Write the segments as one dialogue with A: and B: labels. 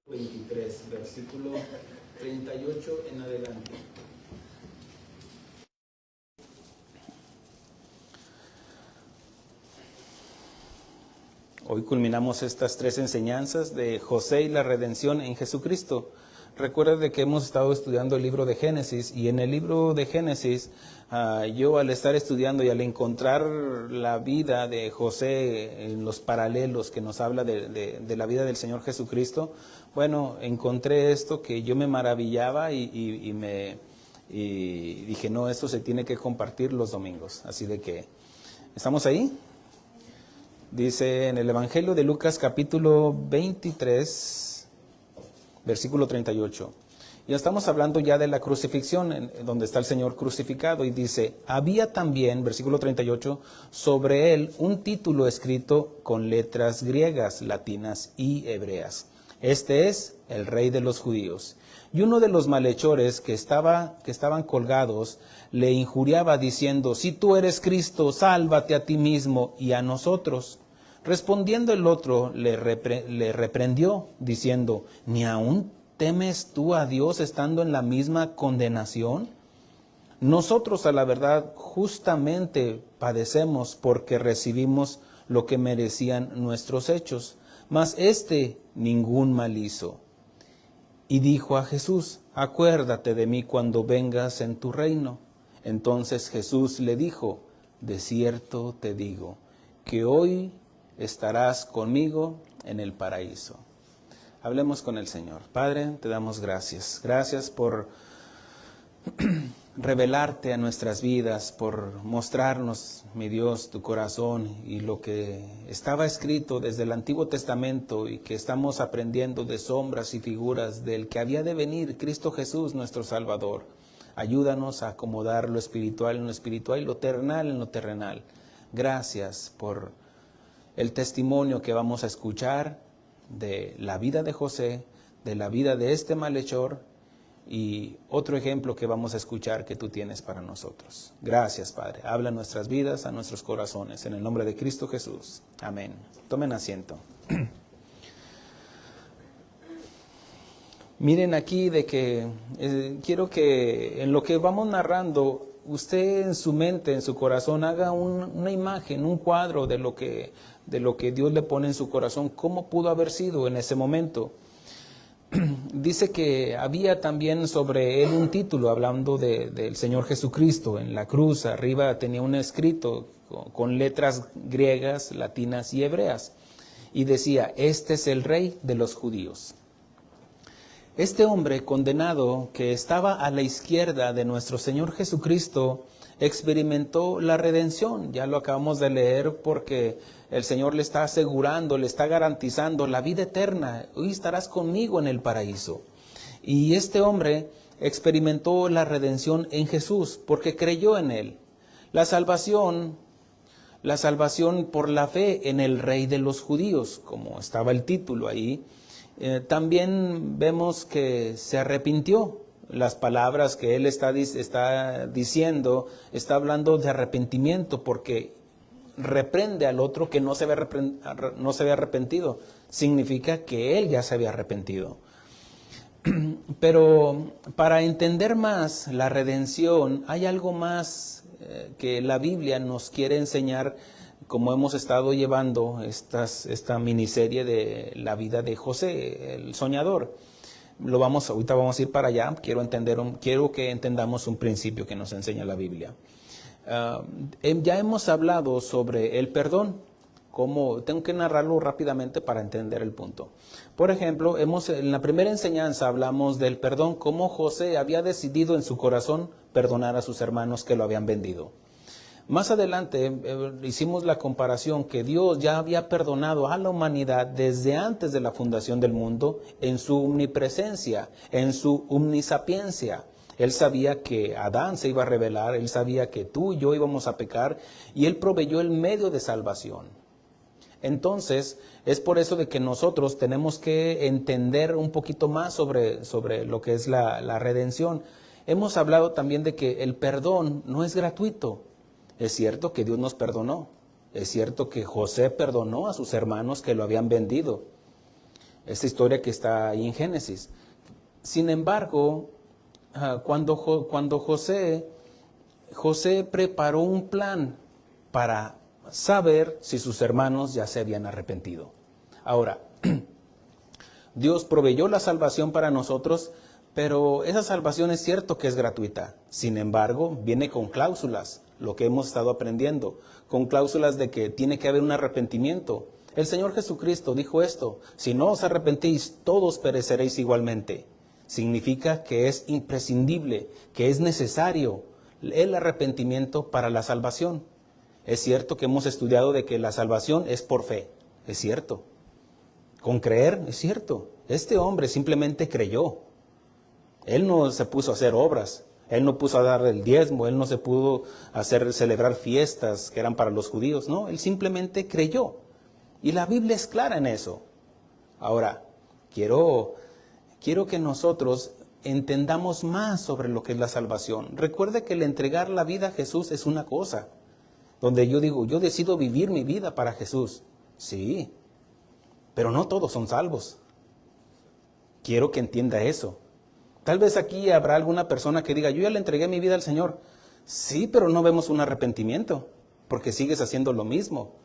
A: 23, versículo 38 en adelante. Hoy culminamos estas 3 enseñanzas de José y la redención en Jesucristo. Recuerda de que hemos estado estudiando el libro de Génesis, y en el libro de Génesis, yo al estar estudiando y al encontrar la vida de José en los paralelos que nos habla de la vida del Señor Jesucristo, bueno, encontré esto que yo me maravillaba y dije, no, esto se tiene que compartir los domingos. Así de que, ¿estamos ahí? Dice en el Evangelio de Lucas capítulo 23, versículo 38. Ya estamos hablando ya de la crucifixión, donde está el Señor crucificado, y dice, había también, versículo 38, sobre él un título escrito con letras griegas, latinas y hebreas. Este es el Rey de los Judíos. Y uno de los malhechores que estaban colgados le injuriaba diciendo, si tú eres Cristo, sálvate a ti mismo y a nosotros. Respondiendo el otro, le reprendió, diciendo, ¿ni aún temes tú a Dios estando en la misma condenación? Nosotros, a la verdad, justamente padecemos porque recibimos lo que merecían nuestros hechos, mas ningún mal hizo. Y dijo a Jesús, acuérdate de mí cuando vengas en tu reino. Entonces Jesús le dijo, de cierto te digo, que hoy estarás conmigo en el paraíso. Hablemos con el Señor. Padre, te damos gracias. Gracias por revelarte a nuestras vidas, por mostrarnos, mi Dios, tu corazón y lo que estaba escrito desde el Antiguo Testamento y que estamos aprendiendo de sombras y figuras del que había de venir, Cristo Jesús, nuestro Salvador. Ayúdanos a acomodar lo espiritual en lo espiritual y lo terrenal en lo terrenal. Gracias por el testimonio que vamos a escuchar de la vida de José, de la vida de este malhechor, y otro ejemplo que vamos a escuchar que tú tienes para nosotros. Gracias, Padre. Habla a nuestras vidas, a nuestros corazones. En el nombre de Cristo Jesús. Amén. Tomen asiento. Miren aquí de que quiero que en lo que vamos narrando, usted en su mente, en su corazón, haga una imagen, un cuadro de lo que Dios le pone en su corazón, cómo pudo haber sido en ese momento. Dice que había también sobre él un título hablando del Señor Jesucristo. En la cruz arriba tenía un escrito con letras griegas, latinas y hebreas. Y decía, este es el Rey de los Judíos. Este hombre condenado que estaba a la izquierda de nuestro Señor Jesucristo experimentó la redención. Ya lo acabamos de leer porque el Señor le está asegurando, le está garantizando la vida eterna. Hoy estarás conmigo en el paraíso. Y este hombre experimentó la redención en Jesús porque creyó en Él. La salvación por la fe en el Rey de los Judíos, como estaba el título ahí. También vemos que se arrepintió. Las palabras que él está diciendo, está hablando de arrepentimiento porque reprende al otro que no se había arrepentido. Significa que él ya se había arrepentido. Pero para entender más la redención, hay algo más que la Biblia nos quiere enseñar, como hemos estado llevando esta miniserie de la vida de José, el soñador. Ahorita vamos a ir para allá. Quiero que entendamos un principio que nos enseña la Biblia. Ya hemos hablado sobre el perdón. Tengo que narrarlo rápidamente para entender el punto. Por ejemplo, en la primera enseñanza hablamos del perdón, cómo José había decidido en su corazón perdonar a sus hermanos que lo habían vendido. Más adelante hicimos la comparación que Dios ya había perdonado a la humanidad desde antes de la fundación del mundo en su omnipresencia, en su omnisapiencia. Él sabía que Adán se iba a rebelar, él sabía que tú y yo íbamos a pecar y él proveyó el medio de salvación. Entonces, es por eso de que nosotros tenemos que entender un poquito más sobre lo que es la redención. Hemos hablado también de que el perdón no es gratuito. Es cierto que Dios nos perdonó. Es cierto que José perdonó a sus hermanos que lo habían vendido. esta historia que está ahí en Génesis. Sin embargo, cuando José preparó un plan para saber si sus hermanos ya se habían arrepentido. Ahora, Dios proveyó la salvación para nosotros, pero esa salvación es cierto que es gratuita. Sin embargo, viene con cláusulas, lo que hemos estado aprendiendo, con cláusulas de que tiene que haber un arrepentimiento. El Señor Jesucristo dijo esto: si no os arrepentís, todos pereceréis igualmente. Significa que es imprescindible, que es necesario el arrepentimiento para la salvación. Es cierto que hemos estudiado de que la salvación es por fe, es cierto. Con creer, es cierto. Este hombre simplemente creyó. Él no se puso a hacer obras, él no puso a dar el diezmo, él no se pudo celebrar fiestas que eran para los judíos, no, él simplemente creyó. Y la Biblia es clara en eso. Ahora, quiero que nosotros entendamos más sobre lo que es la salvación. Recuerde que el entregar la vida a Jesús es una cosa, donde yo digo, yo decido vivir mi vida para Jesús. Sí, pero no todos son salvos. Quiero que entienda eso. Tal vez aquí habrá alguna persona que diga, yo ya le entregué mi vida al Señor. Sí, pero no vemos un arrepentimiento, porque sigues haciendo lo mismo.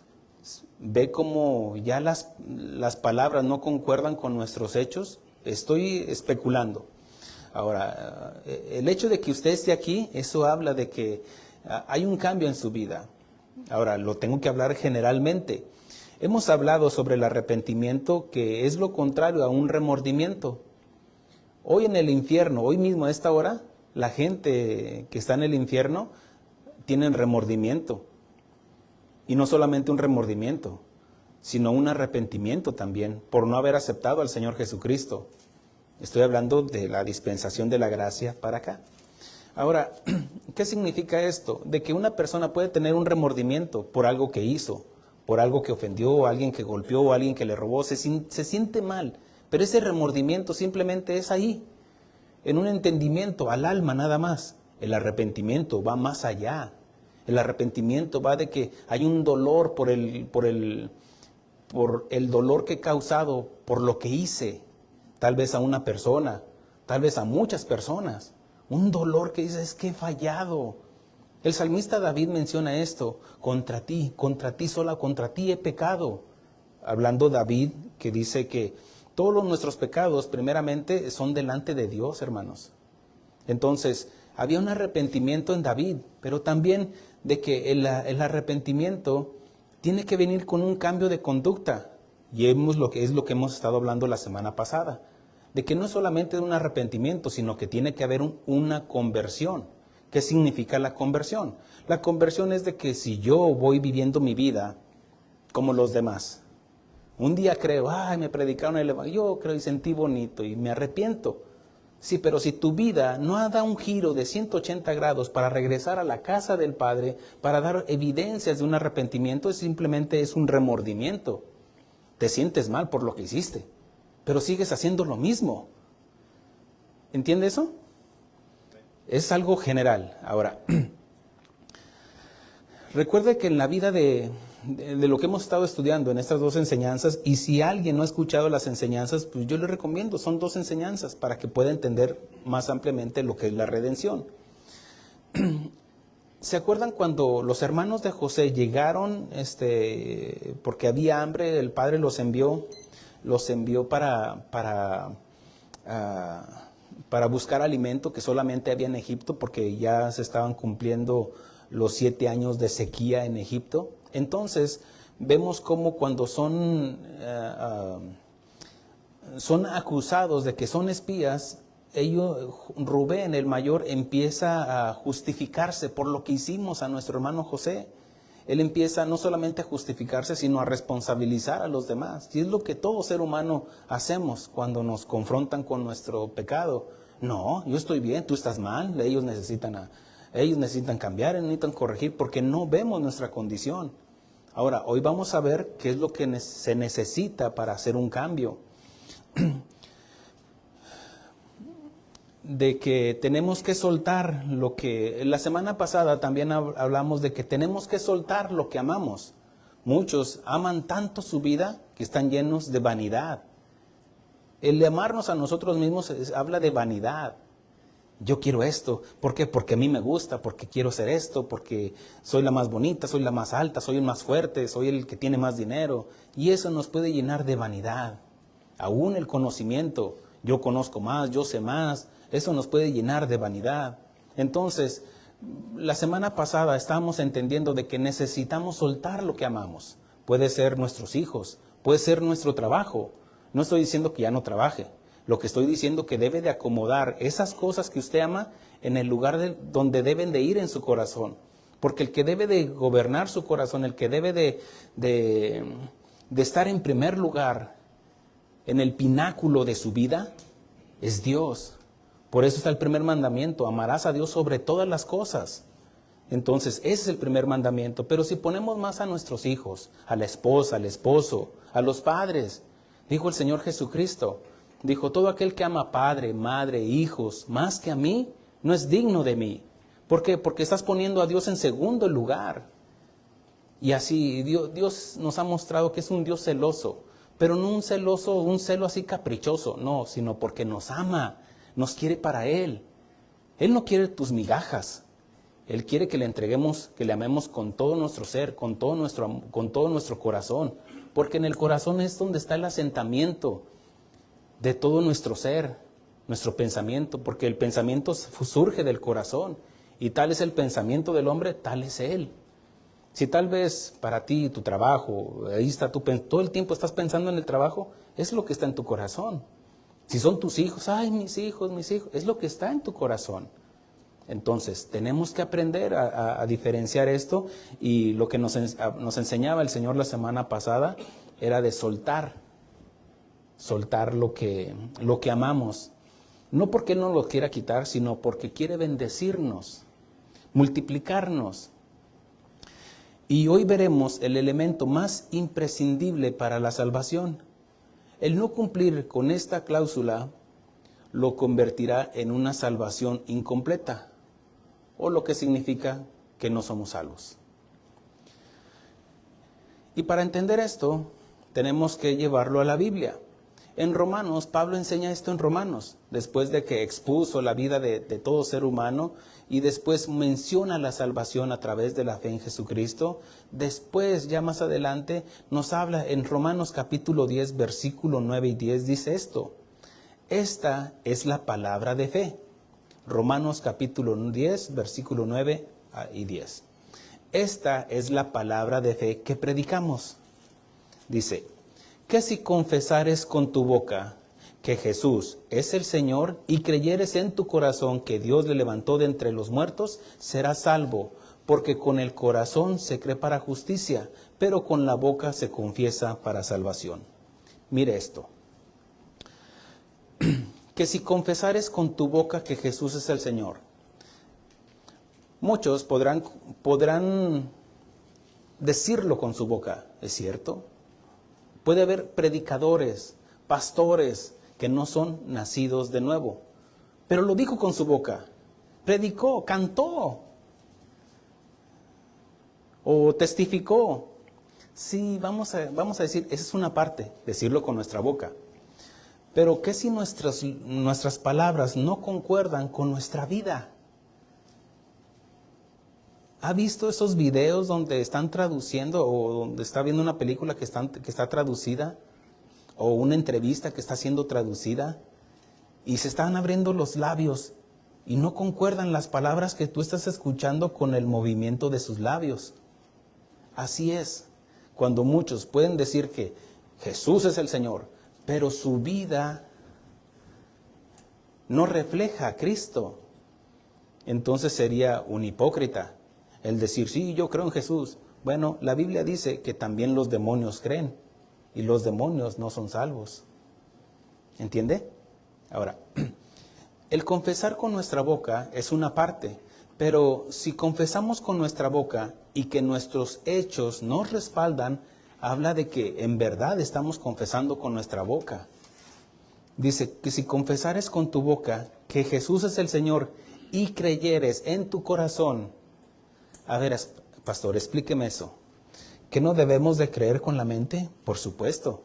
A: Ve cómo ya las palabras no concuerdan con nuestros hechos. Estoy especulando. Ahora, el hecho de que usted esté aquí, eso habla de que hay un cambio en su vida. Ahora, lo tengo que hablar generalmente. Hemos hablado sobre el arrepentimiento, que es lo contrario a un remordimiento. Hoy en el infierno, hoy mismo a esta hora, la gente que está en el infierno tienen remordimiento. Y no solamente un remordimiento, sino un arrepentimiento también por no haber aceptado al Señor Jesucristo. Estoy hablando de la dispensación de la gracia para acá. Ahora, ¿qué significa esto? De que una persona puede tener un remordimiento por algo que hizo, por algo que ofendió, a alguien que golpeó, a alguien que le robó, se siente mal, pero ese remordimiento simplemente es ahí, en un entendimiento al alma nada más. El arrepentimiento va más allá. El arrepentimiento va de que hay un dolor por el dolor que he causado por lo que hice, tal vez a una persona, tal vez a muchas personas. Un dolor que dice, es que he fallado. El salmista David menciona esto: contra ti sola, contra ti he pecado. Hablando David, que dice que todos nuestros pecados primeramente son delante de Dios, hermanos. Entonces, había un arrepentimiento en David, pero también de que el arrepentimiento tiene que venir con un cambio de conducta. Y es lo que hemos estado hablando la semana pasada, de que no es solamente un arrepentimiento, sino que tiene que haber una conversión. ¿Qué significa la conversión? La conversión es de que si yo voy viviendo mi vida como los demás, un día creo, me predicaron el evangelio, yo creo y sentí bonito y me arrepiento. Sí, pero si tu vida no ha dado un giro de 180 grados para regresar a la casa del Padre, para dar evidencias de un arrepentimiento, simplemente es un remordimiento. Te sientes mal por lo que hiciste, pero sigues haciendo lo mismo. ¿Entiende eso? Es algo general. Ahora, recuerde que en la vida de lo que hemos estado estudiando en estas dos enseñanzas, y si alguien no ha escuchado las enseñanzas, pues yo le recomiendo, son dos enseñanzas para que pueda entender más ampliamente lo que es la redención. ¿Se acuerdan cuando los hermanos de José llegaron, porque había hambre, el padre los envió para buscar alimento que solamente había en Egipto, porque ya se estaban cumpliendo los 7 años de sequía en Egipto? Entonces, vemos cómo cuando son acusados de que son espías, Rubén, el mayor, empieza a justificarse por lo que hicimos a nuestro hermano José. Él empieza no solamente a justificarse, sino a responsabilizar a los demás. Y es lo que todo ser humano hacemos cuando nos confrontan con nuestro pecado. No, yo estoy bien, tú estás mal, ellos necesitan cambiar, necesitan corregir, porque no vemos nuestra condición. Ahora, hoy vamos a ver qué es lo que se necesita para hacer un cambio. De que tenemos que soltar lo que... La semana pasada también hablamos de que tenemos que soltar lo que amamos. Muchos aman tanto su vida que están llenos de vanidad. El amarnos a nosotros mismos habla de vanidad. Yo quiero esto. ¿Por qué? Porque a mí me gusta, porque quiero ser esto, porque soy la más bonita, soy la más alta, soy el más fuerte, soy el que tiene más dinero. Y eso nos puede llenar de vanidad. Aún el conocimiento, yo conozco más, yo sé más, eso nos puede llenar de vanidad. Entonces, la semana pasada estábamos entendiendo de que necesitamos soltar lo que amamos. Puede ser nuestros hijos, puede ser nuestro trabajo. No estoy diciendo que ya no trabaje. Lo que estoy diciendo es que debe de acomodar esas cosas que usted ama en el lugar donde deben de ir en su corazón. Porque el que debe de gobernar su corazón, el que debe de estar en primer lugar, en el pináculo de su vida, es Dios. Por eso está el primer mandamiento: amarás a Dios sobre todas las cosas. Entonces, ese es el primer mandamiento. Pero si ponemos más a nuestros hijos, a la esposa, al esposo, a los padres, dijo el Señor Jesucristo, dijo: todo aquel que ama padre, madre, hijos, más que a mí, no es digno de mí. ¿Por qué? Porque estás poniendo a Dios en segundo lugar. Y así Dios nos ha mostrado que es un Dios celoso, pero no un celo así caprichoso, no, sino porque nos ama, nos quiere para Él. Él no quiere tus migajas. Él quiere que le entreguemos, que le amemos con todo nuestro ser, con todo nuestro corazón. Porque en el corazón es donde está el asentamiento de todo nuestro ser, nuestro pensamiento. Porque el pensamiento surge del corazón. Y tal es el pensamiento del hombre, tal es él. Si tal vez para ti, tu trabajo, ahí está todo el tiempo estás pensando en el trabajo, es lo que está en tu corazón. Si son tus hijos, ay, mis hijos, es lo que está en tu corazón. Entonces, tenemos que aprender a diferenciar esto, y lo que nos enseñaba el Señor la semana pasada era de soltar lo que amamos. No porque Él no lo quiera quitar, sino porque quiere bendecirnos, multiplicarnos. Y hoy veremos el elemento más imprescindible para la salvación. El no cumplir con esta cláusula lo convertirá en una salvación incompleta, o lo que significa que no somos salvos. Y para entender esto, tenemos que llevarlo a la Biblia. En Romanos, Pablo enseña esto en Romanos, después de que expuso la vida de todo ser humano, y después menciona la salvación a través de la fe en Jesucristo. Después, ya más adelante, nos habla en Romanos capítulo 10, versículo 9 y 10, dice esto: esta es la palabra de fe. Romanos capítulo 10, versículo 9 y 10. Esta es la palabra de fe que predicamos. Dice: que si confesares con tu boca que Jesús es el Señor y creyeres en tu corazón que Dios le levantó de entre los muertos, serás salvo, porque con el corazón se cree para justicia, pero con la boca se confiesa para salvación. Mire esto: que si confesares con tu boca que Jesús es el Señor. Muchos podrán decirlo con su boca, ¿es cierto? Puede haber predicadores, pastores, que no son nacidos de nuevo, pero lo dijo con su boca, predicó, cantó, o testificó. Sí, vamos a decir, esa es una parte, decirlo con nuestra boca. Pero ¿qué si nuestras palabras no concuerdan con nuestra vida? ¿Ha visto esos videos donde están traduciendo, o donde está viendo una película que está traducida, o una entrevista que está siendo traducida, y se están abriendo los labios y no concuerdan las palabras que tú estás escuchando con el movimiento de sus labios? Así es, cuando muchos pueden decir que Jesús es el Señor, pero su vida no refleja a Cristo, entonces sería un hipócrita el decir: sí, yo creo en Jesús. Bueno, la Biblia dice que también los demonios creen, y los demonios no son salvos. ¿Entiende? Ahora, el confesar con nuestra boca es una parte, pero si confesamos con nuestra boca y que nuestros hechos nos respaldan, habla de que en verdad estamos confesando con nuestra boca. Dice que si confesares con tu boca que Jesús es el Señor y creyeres en tu corazón. A ver, pastor, explíqueme eso. ¿Que no debemos de creer con la mente? Por supuesto.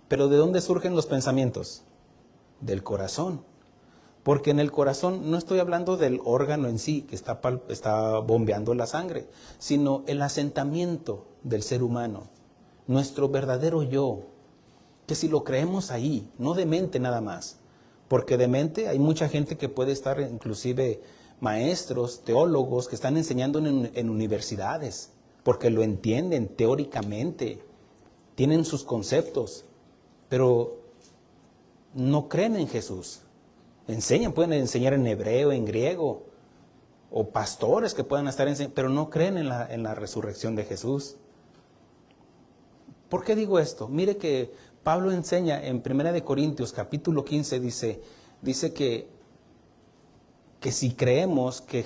A: Pero ¿de dónde surgen los pensamientos? del corazón. Porque en el corazón no estoy hablando del órgano en sí que está bombeando la sangre, sino el asentamiento del ser humano, nuestro verdadero yo, que si lo creemos ahí, no de mente nada más, porque de mente hay mucha gente que puede estar, inclusive maestros, teólogos, que están enseñando en universidades, porque lo entienden teóricamente, tienen sus conceptos, pero no creen en Jesús. Pueden enseñar en hebreo, en griego, o pastores que puedan estar enseñando, pero no creen en la resurrección de Jesús. ¿Por qué digo esto? Mire que Pablo enseña en 1 Corintios capítulo 15, dice que si creemos que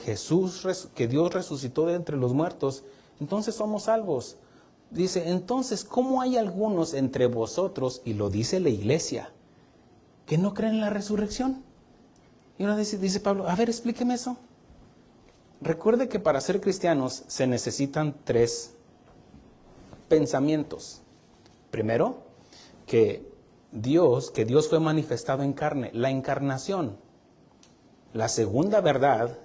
A: que Dios resucitó de entre los muertos, entonces somos salvos. Dice, entonces, ¿cómo hay algunos entre vosotros, y lo dice la iglesia, que no creen en la resurrección? Y ahora dice Pablo, a ver, explíqueme eso. Recuerde que para ser cristianos se necesitan 3 pensamientos. Primero, que Dios fue manifestado en carne, la encarnación. La segunda verdad,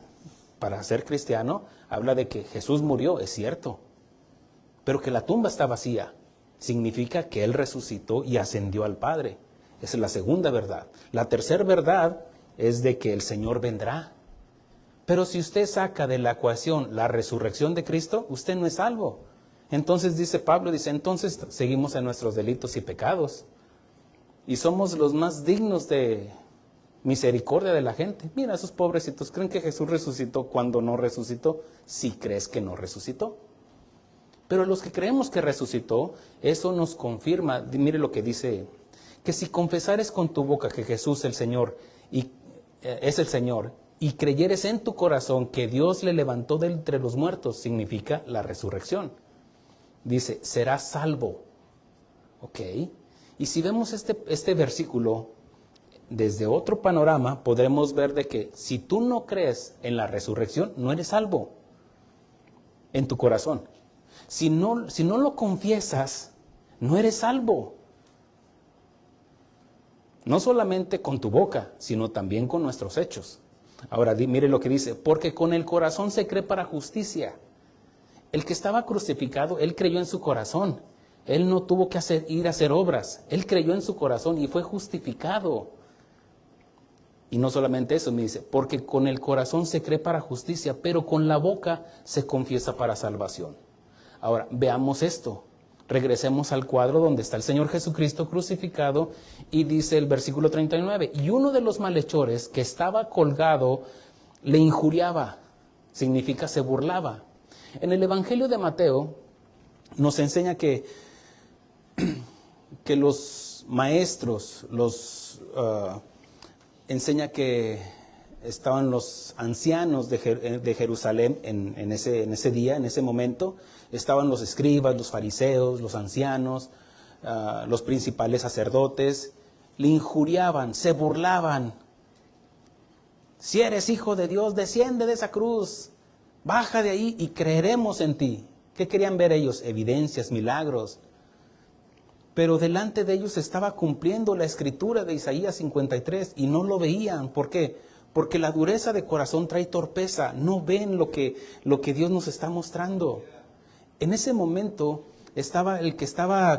A: para ser cristiano, habla de que Jesús murió, es cierto, pero que la tumba está vacía. Significa que Él resucitó y ascendió al Padre. Esa es la segunda verdad. La tercera verdad es de que el Señor vendrá. Pero si usted saca de la ecuación la resurrección de Cristo, usted no es salvo. Entonces dice Pablo, entonces seguimos en nuestros delitos y pecados. Y somos los más dignos de misericordia de la gente. Mira, esos pobrecitos, ¿creen que Jesús resucitó cuando no resucitó? Si crees que no resucitó. Pero los que creemos que resucitó, eso nos confirma, mire lo que dice, que si confesares con tu boca que Jesús es el Señor, y creyeres en tu corazón que Dios le levantó de entre los muertos, significa la resurrección. Dice, serás salvo. ¿Ok? Y si vemos este versículo desde otro panorama, podremos ver de que si tú no crees en la resurrección, no eres salvo en tu corazón. Si no lo confiesas, no eres salvo. No solamente con tu boca, sino también con nuestros hechos. Ahora, mire lo que dice, porque con el corazón se cree para justicia. El que estaba crucificado, él creyó en su corazón. Él no tuvo que ir a hacer obras. Él creyó en su corazón y fue justificado. Y no solamente eso, me dice, porque con el corazón se cree para justicia, pero con la boca se confiesa para salvación. Ahora, veamos esto. Regresemos al cuadro donde está el Señor Jesucristo crucificado y dice el versículo 39, y uno de los malhechores que estaba colgado le injuriaba, significa se burlaba. En el Evangelio de Mateo nos enseña que los maestros, enseña que estaban los ancianos de Jerusalén en ese día, en ese momento. Estaban los escribas, los fariseos, los ancianos, los principales sacerdotes. Le injuriaban, se burlaban. Si eres hijo de Dios, desciende de esa cruz. Baja de ahí y creeremos en ti. ¿Qué querían ver ellos? Evidencias, milagros. Pero delante de ellos estaba cumpliendo la escritura de Isaías 53 y no lo veían. ¿Por qué? Porque la dureza de corazón trae torpeza. No ven lo que Dios nos está mostrando. En ese momento estaba el que estaba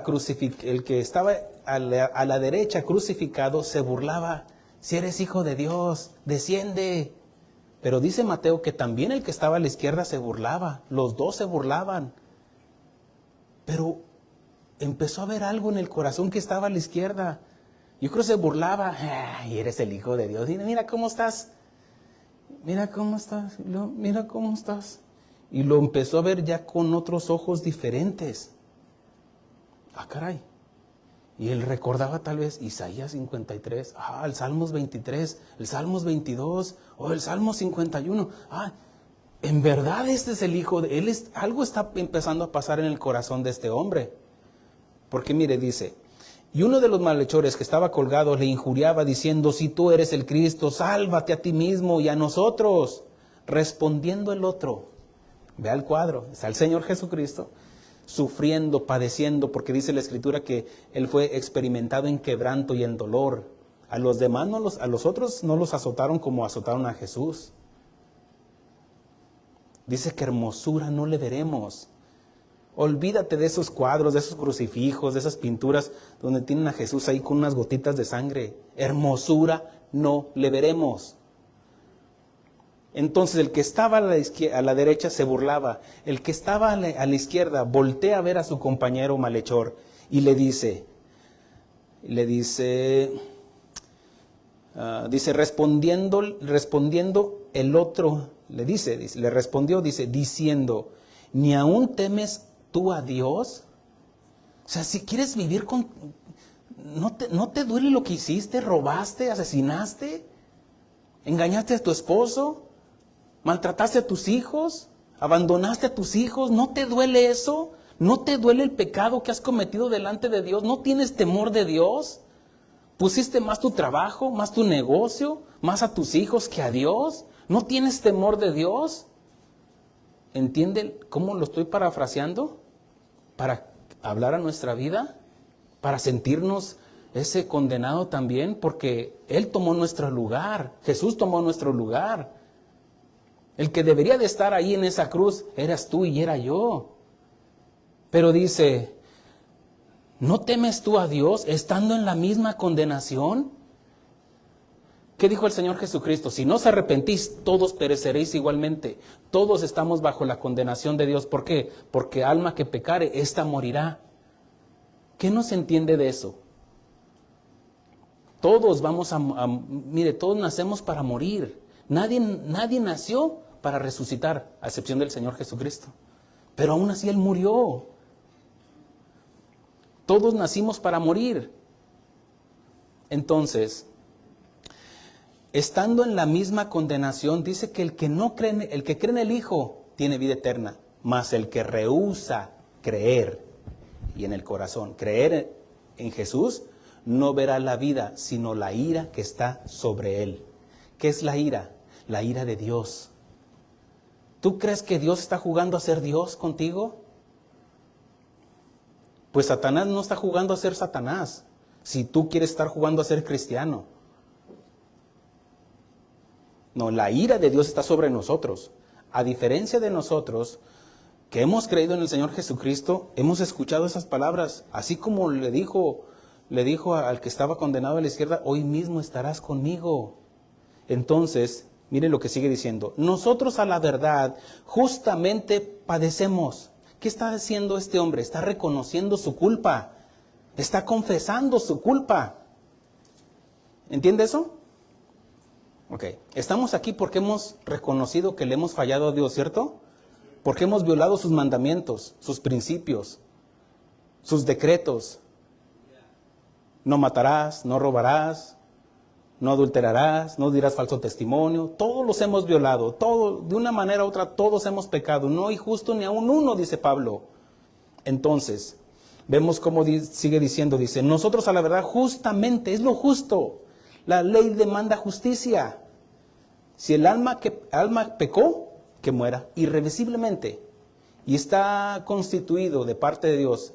A: a la derecha crucificado, se burlaba. Si eres hijo de Dios, desciende. Pero dice Mateo que también el que estaba a la izquierda se burlaba. Los dos se burlaban. Pero empezó a ver algo en el corazón que estaba a la izquierda. Yo creo que se burlaba. Ay, eres el hijo de Dios. Mira cómo estás. Mira cómo estás. Mira cómo estás. Y lo empezó a ver ya con otros ojos diferentes. Ah, caray. Y él recordaba tal vez Isaías 53, el Salmos 23, el Salmos 22, o el Salmo 51. En verdad este es el hijo de él. Algo está empezando a pasar en el corazón de este hombre. Porque mire, dice, y uno de los malhechores que estaba colgado le injuriaba diciendo, si tú eres el Cristo, sálvate a ti mismo y a nosotros. Respondiendo el otro, vea el cuadro, está el Señor Jesucristo, sufriendo, padeciendo, porque dice la Escritura que Él fue experimentado en quebranto y en dolor. A los demás, a los otros no los azotaron como azotaron a Jesús. Dice que hermosura no le veremos. Olvídate de esos cuadros, de esos crucifijos, de esas pinturas donde tienen a Jesús ahí con unas gotitas de sangre. Hermosura no le veremos. Entonces el que estaba a la derecha se burlaba. El que estaba a la izquierda voltea a ver a su compañero malhechor y le dice, respondiendo el otro, le respondió, diciendo, ¿ni aún temes tú a Dios? O sea, si quieres vivir ¿no te duele lo que hiciste? ¿Robaste? ¿Asesinaste? ¿Engañaste a tu esposo? ¿Maltrataste a tus hijos? ¿Abandonaste a tus hijos? ¿No te duele eso? ¿No te duele el pecado que has cometido delante de Dios? ¿No tienes temor de Dios? ¿Pusiste más tu trabajo, más tu negocio, más a tus hijos que a Dios? ¿No tienes temor de Dios? ¿Entienden cómo lo estoy parafraseando? Para hablar a nuestra vida, para sentirnos ese condenado también, porque Él tomó nuestro lugar, Jesús tomó nuestro lugar. El que debería de estar ahí en esa cruz eras tú y era yo. Pero dice, ¿no temes tú a Dios estando en la misma condenación? ¿Qué dijo el Señor Jesucristo? Si no os arrepentís, todos pereceréis igualmente. Todos estamos bajo la condenación de Dios. ¿Por qué? Porque alma que pecare, ésta morirá. ¿Qué no se entiende de eso? Todos todos nacemos para morir. Nadie nació para resucitar, a excepción del Señor Jesucristo. Pero aún así Él murió. Todos nacimos para morir. Entonces, estando en la misma condenación, dice que el que cree en el Hijo tiene vida eterna, mas el que rehúsa creer y en el corazón creer en Jesús, no verá la vida, sino la ira que está sobre él. ¿Qué es la ira? La ira de Dios. ¿Tú crees que Dios está jugando a ser Dios contigo? Pues Satanás no está jugando a ser Satanás, si tú quieres estar jugando a ser cristiano. No, la ira de Dios está sobre nosotros. A diferencia de nosotros, que hemos creído en el Señor Jesucristo, hemos escuchado esas palabras, así como le dijo al que estaba condenado a la izquierda, hoy mismo estarás conmigo. Entonces, mire lo que sigue diciendo, nosotros a la verdad justamente padecemos. ¿Qué está haciendo este hombre? Está reconociendo su culpa, está confesando su culpa. ¿Entiende eso? Ok, estamos aquí porque hemos reconocido que le hemos fallado a Dios, ¿cierto? Porque hemos violado sus mandamientos, sus principios, sus decretos. No matarás, no robarás, no adulterarás, no dirás falso testimonio. Todos los hemos violado, todos, de una manera u otra, todos hemos pecado. No hay justo ni aun uno, dice Pablo. Entonces, vemos cómo sigue diciendo, dice, nosotros a la verdad justamente, es lo justo. La ley demanda justicia. Si el alma pecó, que muera irreversiblemente. Y está constituido de parte de Dios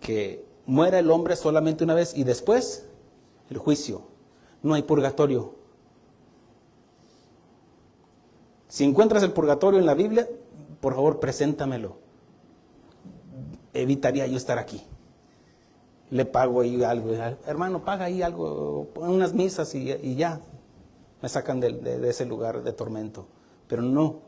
A: que muera el hombre solamente una vez y después el juicio. No hay purgatorio. Si encuentras el purgatorio en la Biblia, por favor, preséntamelo. Evitaría yo estar aquí. Le pago ahí algo. Hermano, paga ahí algo, pon unas misas y ya. Me sacan de ese lugar de tormento. Pero no.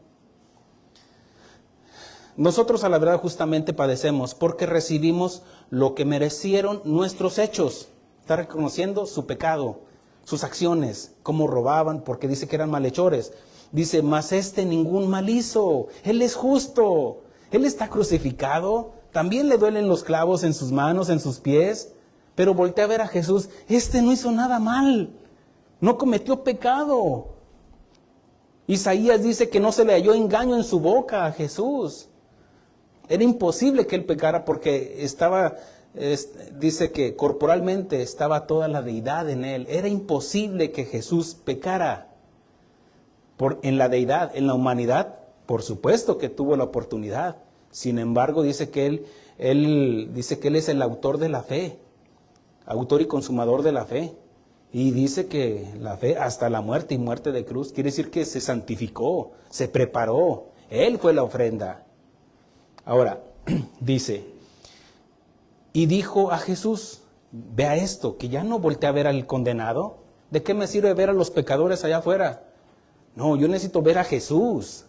A: Nosotros a la verdad justamente padecemos porque recibimos lo que merecieron nuestros hechos. Está reconociendo su pecado, sus acciones, cómo robaban, porque dice que eran malhechores. Dice, mas ningún mal hizo. Él es justo. Él está crucificado. También le duelen los clavos en sus manos, en sus pies. Pero voltea a ver a Jesús. No hizo nada mal. No cometió pecado. Isaías dice que no se le halló engaño en su boca a Jesús. Era imposible que él pecara porque dice que corporalmente estaba toda la deidad en él. Era imposible que Jesús pecara en la deidad. En la humanidad, por supuesto que tuvo la oportunidad. Sin embargo, dice que él es el autor de la fe, autor y consumador de la fe. Y dice que la fe hasta la muerte y muerte de cruz, quiere decir que se santificó, se preparó. Él fue la ofrenda. Ahora, dice, y dijo a Jesús, vea esto, que ya no volteé a ver al condenado. ¿De qué me sirve ver a los pecadores allá afuera? No, yo necesito ver a Jesús.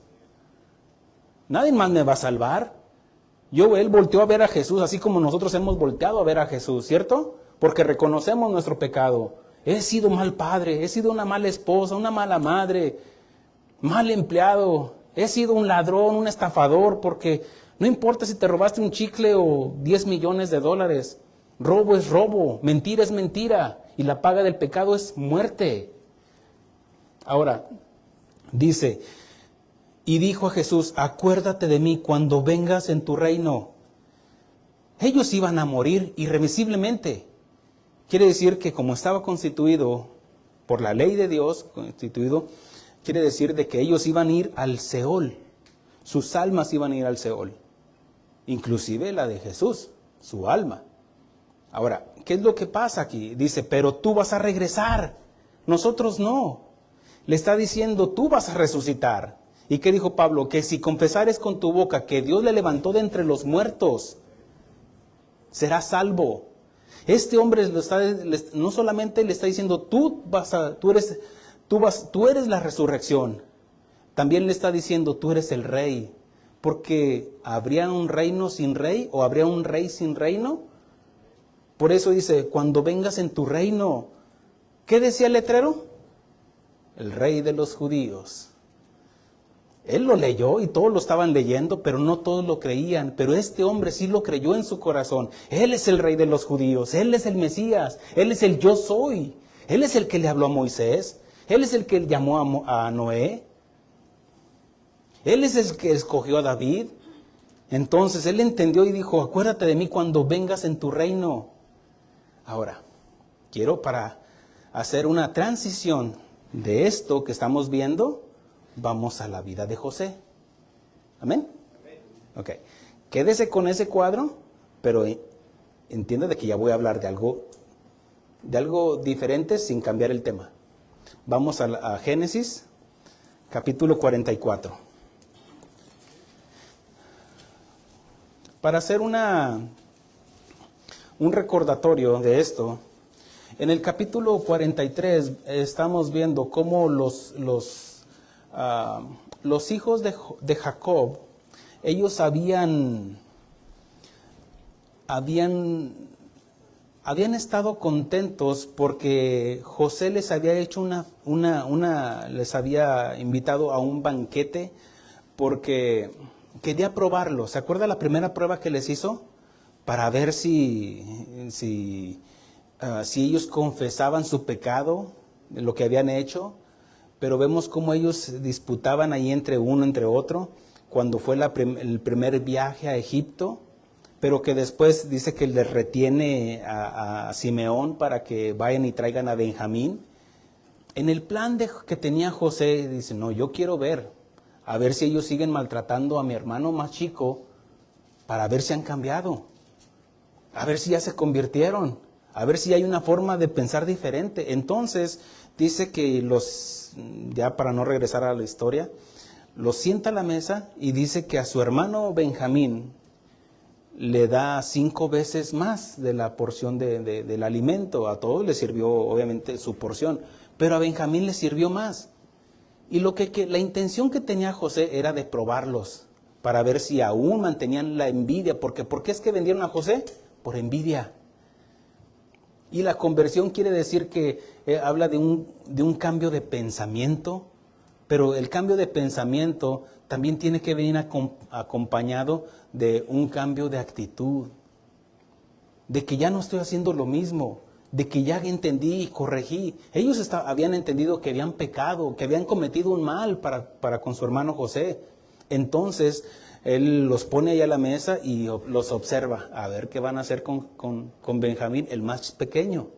A: Nadie más me va a salvar. Él volteó a ver a Jesús, así como nosotros hemos volteado a ver a Jesús, ¿cierto? Porque reconocemos nuestro pecado. He sido mal padre, he sido una mala esposa, una mala madre, mal empleado. He sido un ladrón, un estafador, porque no importa si te robaste un chicle o 10 millones de dólares. Robo es robo, mentira es mentira, y la paga del pecado es muerte. Ahora, dice, y dijo a Jesús, acuérdate de mí cuando vengas en tu reino. Ellos iban a morir irremisiblemente. Quiere decir que como estaba constituido por la ley de Dios, quiere decir de que ellos iban a ir al Seol. Sus almas iban a ir al Seol. Inclusive la de Jesús, su alma. Ahora, ¿qué es lo que pasa aquí? Dice, pero tú vas a regresar, nosotros no. Le está diciendo, tú vas a resucitar. ¿Y qué dijo Pablo? Que si confesares con tu boca que Dios le levantó de entre los muertos, serás salvo. Este hombre no solamente le está diciendo, tú eres la resurrección. También le está diciendo, tú eres el rey. Porque ¿habría un reino sin rey o habría un rey sin reino? Por eso dice, cuando vengas en tu reino, ¿qué decía el letrero? El rey de los judíos. Él lo leyó y todos lo estaban leyendo, pero no todos lo creían. Pero este hombre sí lo creyó en su corazón. Él es el rey de los judíos, Él es el Mesías, Él es el yo soy. Él es el que le habló a Moisés, Él es el que llamó a Noé. Él es el que escogió a David. Entonces él entendió y dijo, acuérdate de mí cuando vengas en tu reino. Ahora, quiero para hacer una transición de esto que estamos viendo, vamos a la vida de José. ¿Amén? Ok. Quédese con ese cuadro, pero entienda de que ya voy a hablar de algo diferente sin cambiar el tema. Vamos a Génesis, capítulo 44. Para hacer un recordatorio de esto, en el capítulo 43 estamos viendo cómo los hijos de Jacob, ellos habían estado contentos porque José les había hecho les había invitado a un banquete porque quería probarlo. ¿Se acuerda la primera prueba que les hizo? Para ver si ellos confesaban su pecado, lo que habían hecho. Pero vemos cómo ellos disputaban ahí entre otro, cuando fue el primer viaje a Egipto, pero que después dice que les retiene a Simeón para que vayan y traigan a Benjamín. En el plan que tenía José, dice, no, yo quiero a ver si ellos siguen maltratando a mi hermano más chico, para ver si han cambiado, a ver si ya se convirtieron, a ver si hay una forma de pensar diferente. Entonces, dice que ya para no regresar a la historia, los sienta a la mesa y dice que a su hermano Benjamín le da 5 veces más de la porción del alimento. A todos les sirvió obviamente su porción, pero a Benjamín le sirvió más. Y la intención que tenía José era de probarlos, para ver si aún mantenían la envidia. ¿Por qué es que vendieron a José? Por envidia. Y la conversión quiere decir que habla de un cambio de pensamiento, pero el cambio de pensamiento también tiene que venir acompañado de un cambio de actitud, de que ya no estoy haciendo lo mismo, de que ya entendí y corregí. Ellos habían entendido que habían pecado, que habían cometido un mal para con su hermano José. Entonces, él los pone ahí a la mesa y los observa, a ver qué van a hacer con Benjamín, el más pequeño.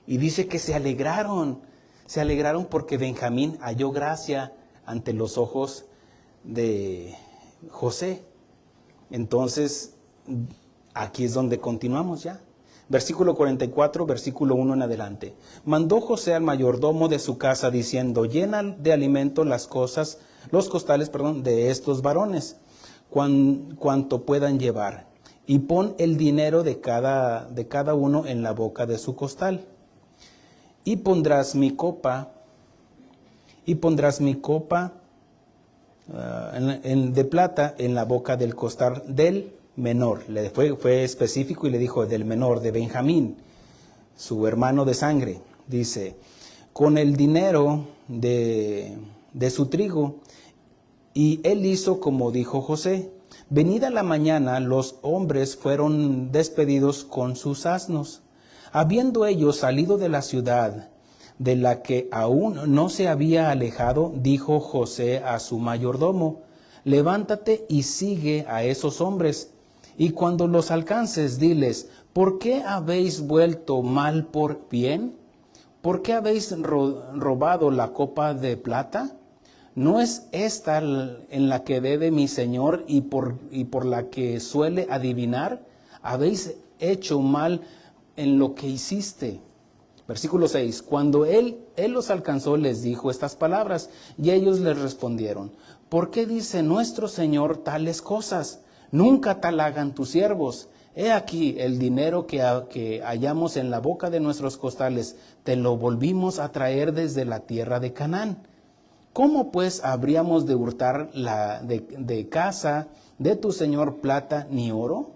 A: Y dice que se alegraron porque Benjamín halló gracia ante los ojos de José. Entonces, aquí es donde continuamos ya. Versículo 44, versículo 1 en adelante. Mandó José al mayordomo de su casa diciendo, llena de alimento los costales, de estos varones, cuanto puedan llevar, y pon el dinero de cada uno en la boca de su costal. Y pondrás mi copa de plata en la boca del costal del menor. Fue específico y le dijo del menor, de Benjamín, su hermano de sangre. Dice, con el dinero de su trigo. Y él hizo como dijo José. Venida la mañana, los hombres fueron despedidos con sus asnos. Habiendo ellos salido de la ciudad, de la que aún no se había alejado, dijo José a su mayordomo, levántate y sigue a esos hombres, y cuando los alcances, diles, ¿por qué habéis vuelto mal por bien? ¿Por qué habéis robado la copa de plata? ¿No es esta en la que bebe mi señor y por la que suele adivinar? Habéis hecho mal en lo que hiciste. Versículo 6. Cuando él los alcanzó, les dijo estas palabras, y ellos les respondieron, ¿por qué dice nuestro señor tales cosas? Nunca tal hagan tus siervos. He aquí el dinero que hallamos en la boca de nuestros costales, te lo volvimos a traer desde la tierra de Canaán. ¿Cómo pues habríamos de hurtar de casa de tu señor plata ni oro?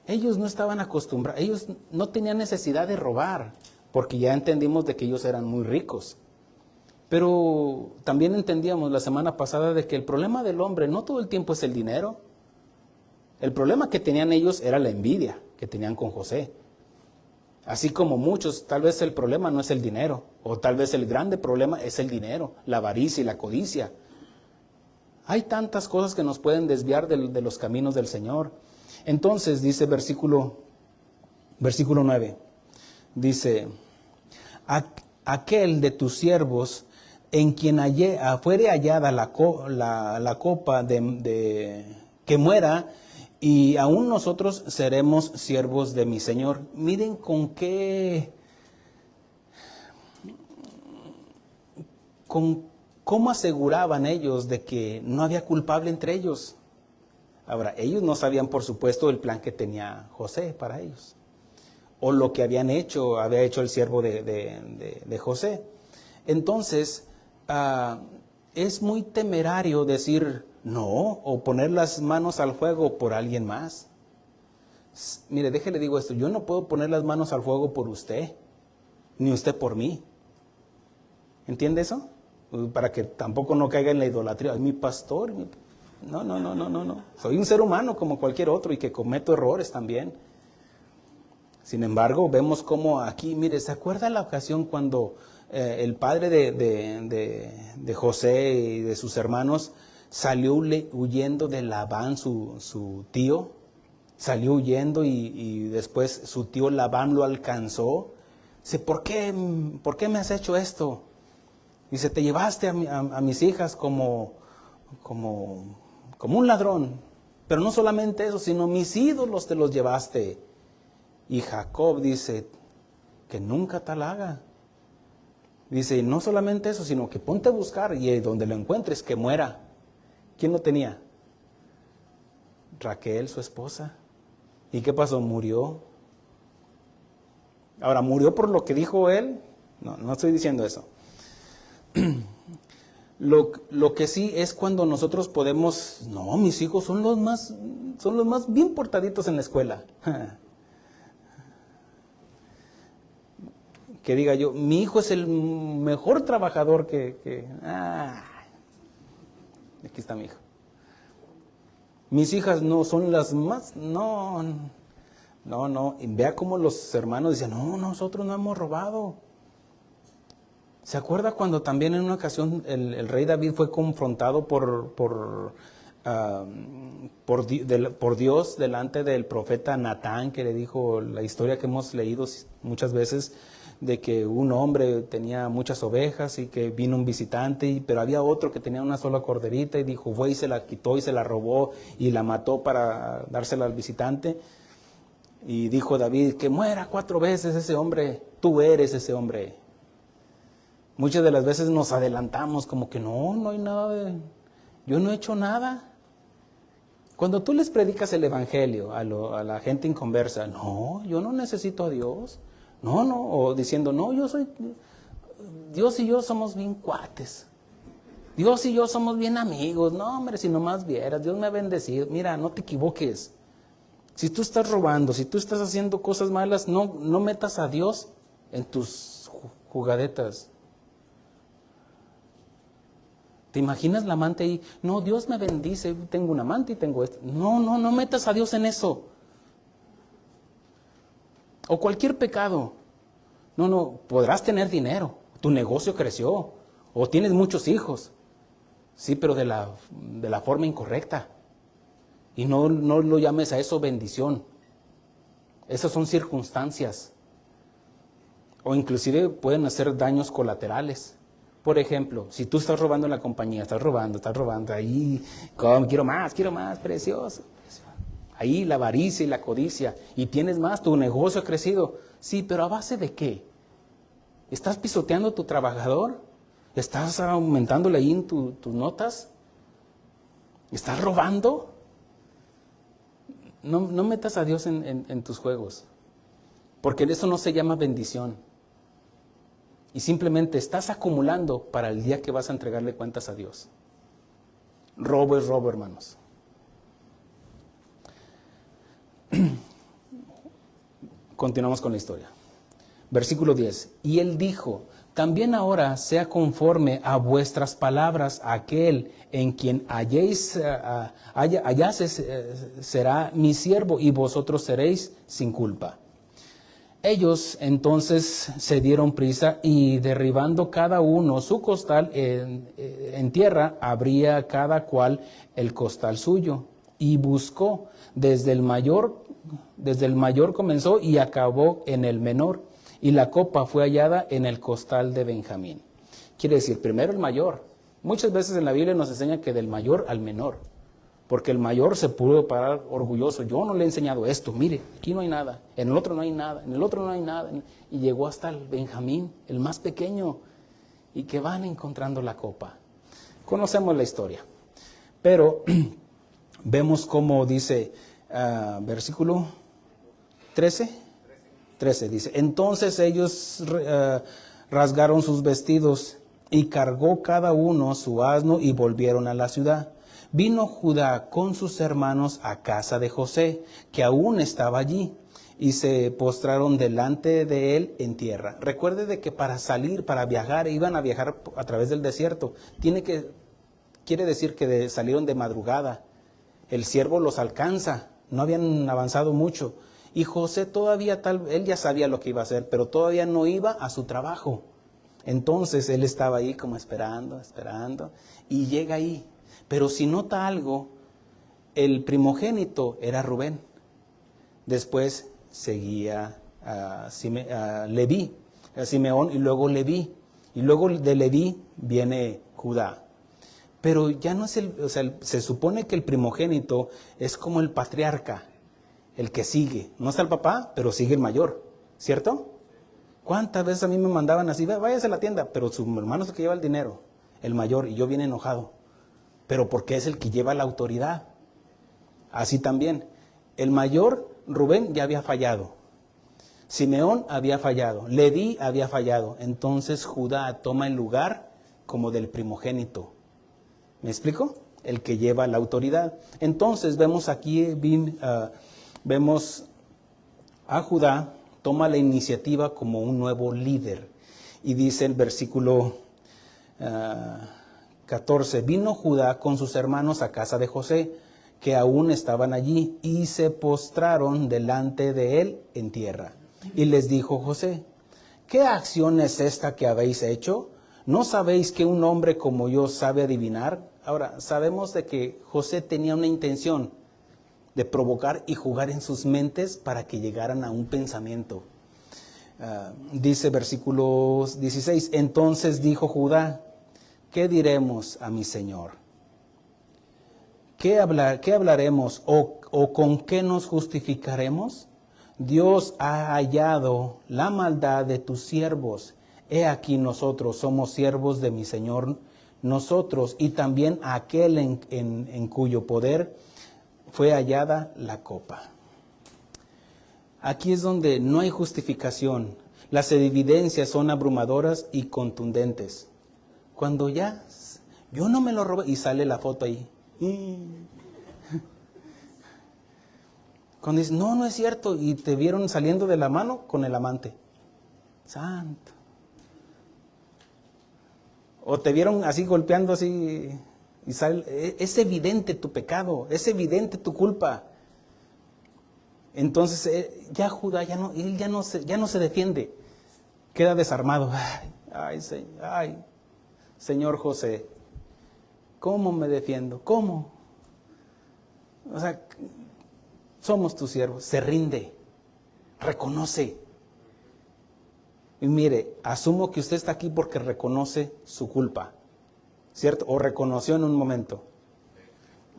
A: Ellos no estaban acostumbrados, ellos no tenían necesidad de robar, porque ya entendimos de que ellos eran muy ricos. Pero también entendíamos la semana pasada de que el problema del hombre no todo el tiempo es el dinero. El problema que tenían ellos era la envidia que tenían con José. Así como muchos, tal vez el problema no es el dinero, o tal vez el grande problema es el dinero, la avaricia y la codicia. Hay tantas cosas que nos pueden desviar de los caminos del Señor. Entonces, dice versículo 9, dice, aquel de tus siervos en quien fuere hallada la copa que muera, y aún nosotros seremos siervos de mi Señor. Miren cómo aseguraban ellos de que no había culpable entre ellos. Ahora, ellos no sabían, por supuesto, el plan que tenía José para ellos, o lo que había hecho el siervo de José. Entonces, es muy temerario decir no, o poner las manos al fuego por alguien más. Mire, déjele digo esto, yo no puedo poner las manos al fuego por usted, ni usted por mí. ¿Entiende eso? Para que tampoco no caiga en la idolatría. Mi pastor, no. Soy un ser humano como cualquier otro y que cometo errores también. Sin embargo, vemos cómo aquí, mire, ¿se acuerda la ocasión cuando el padre de José y de sus hermanos salió huyendo de Labán, su tío? Salió huyendo y después su tío Labán lo alcanzó. Dice, ¿por qué me has hecho esto? Dice, te llevaste a mis hijas como un ladrón. Pero no solamente eso, sino mis ídolos te los llevaste. Y Jacob dice, que nunca tal haga. Dice, no solamente eso, sino que ponte a buscar y donde lo encuentres, que muera. ¿Quién lo tenía? Raquel, su esposa. ¿Y qué pasó? Murió. Ahora, ¿murió por lo que dijo él? No estoy diciendo eso. Lo que sí es cuando nosotros podemos, no, mis hijos son los más bien portaditos en la escuela. Que diga yo, mi hijo es el mejor trabajador aquí está mi hijo. Mis hijas no son las más, no. Y vea cómo los hermanos dicen, no, nosotros no hemos robado. ¿Se acuerda cuando también en una ocasión el rey David fue confrontado por Dios delante del profeta Natán, que le dijo la historia que hemos leído muchas veces, de que un hombre tenía muchas ovejas y que vino un visitante, pero había otro que tenía una sola corderita y dijo, fue y se la quitó y se la robó y la mató para dársela al visitante? Y dijo David, que muera 4 veces ese hombre, tú eres ese hombre. Muchas de las veces nos adelantamos como que no hay nada, yo no he hecho nada. Cuando tú les predicas el evangelio a la gente inconversa, no, yo no necesito a Dios, no, o diciendo, no, Dios y yo somos bien cuates, Dios y yo somos bien amigos, no hombre, si nomás vieras, Dios me ha bendecido, mira, no te equivoques. Si tú estás robando, si tú estás haciendo cosas malas, no metas a Dios en tus jugadetas. ¿Te imaginas la amante ahí? No, Dios me bendice, tengo un amante y tengo esto. No metas a Dios en eso. O cualquier pecado. No, podrás tener dinero, tu negocio creció, o tienes muchos hijos. Sí, pero de la forma incorrecta. Y no lo llames a eso bendición. Esas son circunstancias. O inclusive pueden hacer daños colaterales. Por ejemplo, si tú estás robando en la compañía, estás robando, ahí, quiero más, precioso. Ahí la avaricia y la codicia, y tienes más, tu negocio ha crecido. Sí, pero ¿a base de qué? ¿Estás pisoteando a tu trabajador? ¿Estás aumentándole ahí en tus notas? ¿Estás robando? No metas a Dios en tus juegos, porque eso no se llama bendición. Y simplemente estás acumulando para el día que vas a entregarle cuentas a Dios. Robo es robo, hermanos. Continuamos con la historia. Versículo 10. Y él dijo, también ahora sea conforme a vuestras palabras aquel en quien hallases será mi siervo y vosotros seréis sin culpa. Ellos entonces se dieron prisa y derribando cada uno su costal en tierra, abría cada cual el costal suyo y buscó desde el mayor comenzó y acabó en el menor, y la copa fue hallada en el costal de Benjamín. Quiere decir, primero el mayor. Muchas veces en la Biblia nos enseña que del mayor al menor, porque el mayor se pudo parar orgulloso. Yo no le he enseñado esto, mire, aquí no hay nada, en el otro no hay nada, en el otro no hay nada. Y llegó hasta el Benjamín, el más pequeño, y que van encontrando la copa. Conocemos la historia, pero vemos cómo dice, versículo 13 dice, entonces ellos rasgaron sus vestidos y cargó cada uno su asno y volvieron a la ciudad. Vino Judá con sus hermanos a casa de José, que aún estaba allí, y se postraron delante de él en tierra. Recuerde de que para viajar, iban a viajar a través del desierto. Quiere decir que salieron de madrugada. El siervo los alcanza, no habían avanzado mucho. Y José todavía, él ya sabía lo que iba a hacer, pero todavía no iba a su trabajo. Entonces él estaba ahí como esperando, y llega ahí. Pero si nota algo, el primogénito era Rubén. Después seguía Leví, a Simeón y luego Leví. Y luego de Leví viene Judá. Pero ya no es se supone que el primogénito es como el patriarca, el que sigue. No está el papá, pero sigue el mayor, ¿cierto? ¿Cuántas veces a mí me mandaban así, váyase a la tienda, pero su hermano es el que lleva el dinero, el mayor, y yo bien enojado? Pero porque es el que lleva la autoridad. Así también, el mayor, Rubén, ya había fallado. Simeón había fallado, Leví había fallado. Entonces Judá toma el lugar como del primogénito. ¿Me explico? El que lleva la autoridad. Entonces vemos aquí, vemos a Judá, toma la iniciativa como un nuevo líder. Y dice el versículo 14, vino Judá con sus hermanos a casa de José, que aún estaban allí, y se postraron delante de él en tierra. Y les dijo José, ¿qué acción es esta que habéis hecho? ¿No sabéis que un hombre como yo sabe adivinar? Ahora, sabemos de que José tenía una intención de provocar y jugar en sus mentes para que llegaran a un pensamiento. Dice versículo 16, entonces dijo Judá, ¿qué diremos a mi señor? ¿Qué hablaremos o con qué nos justificaremos? Dios ha hallado la maldad de tus siervos. He aquí nosotros somos siervos de mi Señor, nosotros y también aquel en cuyo poder fue hallada la copa. Aquí es donde no hay justificación. Las evidencias son abrumadoras y contundentes. Cuando ya, yo no me lo robé, y sale la foto ahí. Cuando dices, no, no es cierto, y te vieron saliendo de la mano con el amante. Santo. O te vieron así golpeando así, y sale, es evidente tu pecado, es evidente tu culpa. Entonces ya Judá él ya no se defiende, queda desarmado. Ay, Señor José, ¿cómo me defiendo? ¿Cómo? O sea, somos tus siervos. Se rinde, reconoce. Y mire, asumo que usted está aquí porque reconoce su culpa, ¿cierto? O reconoció en un momento.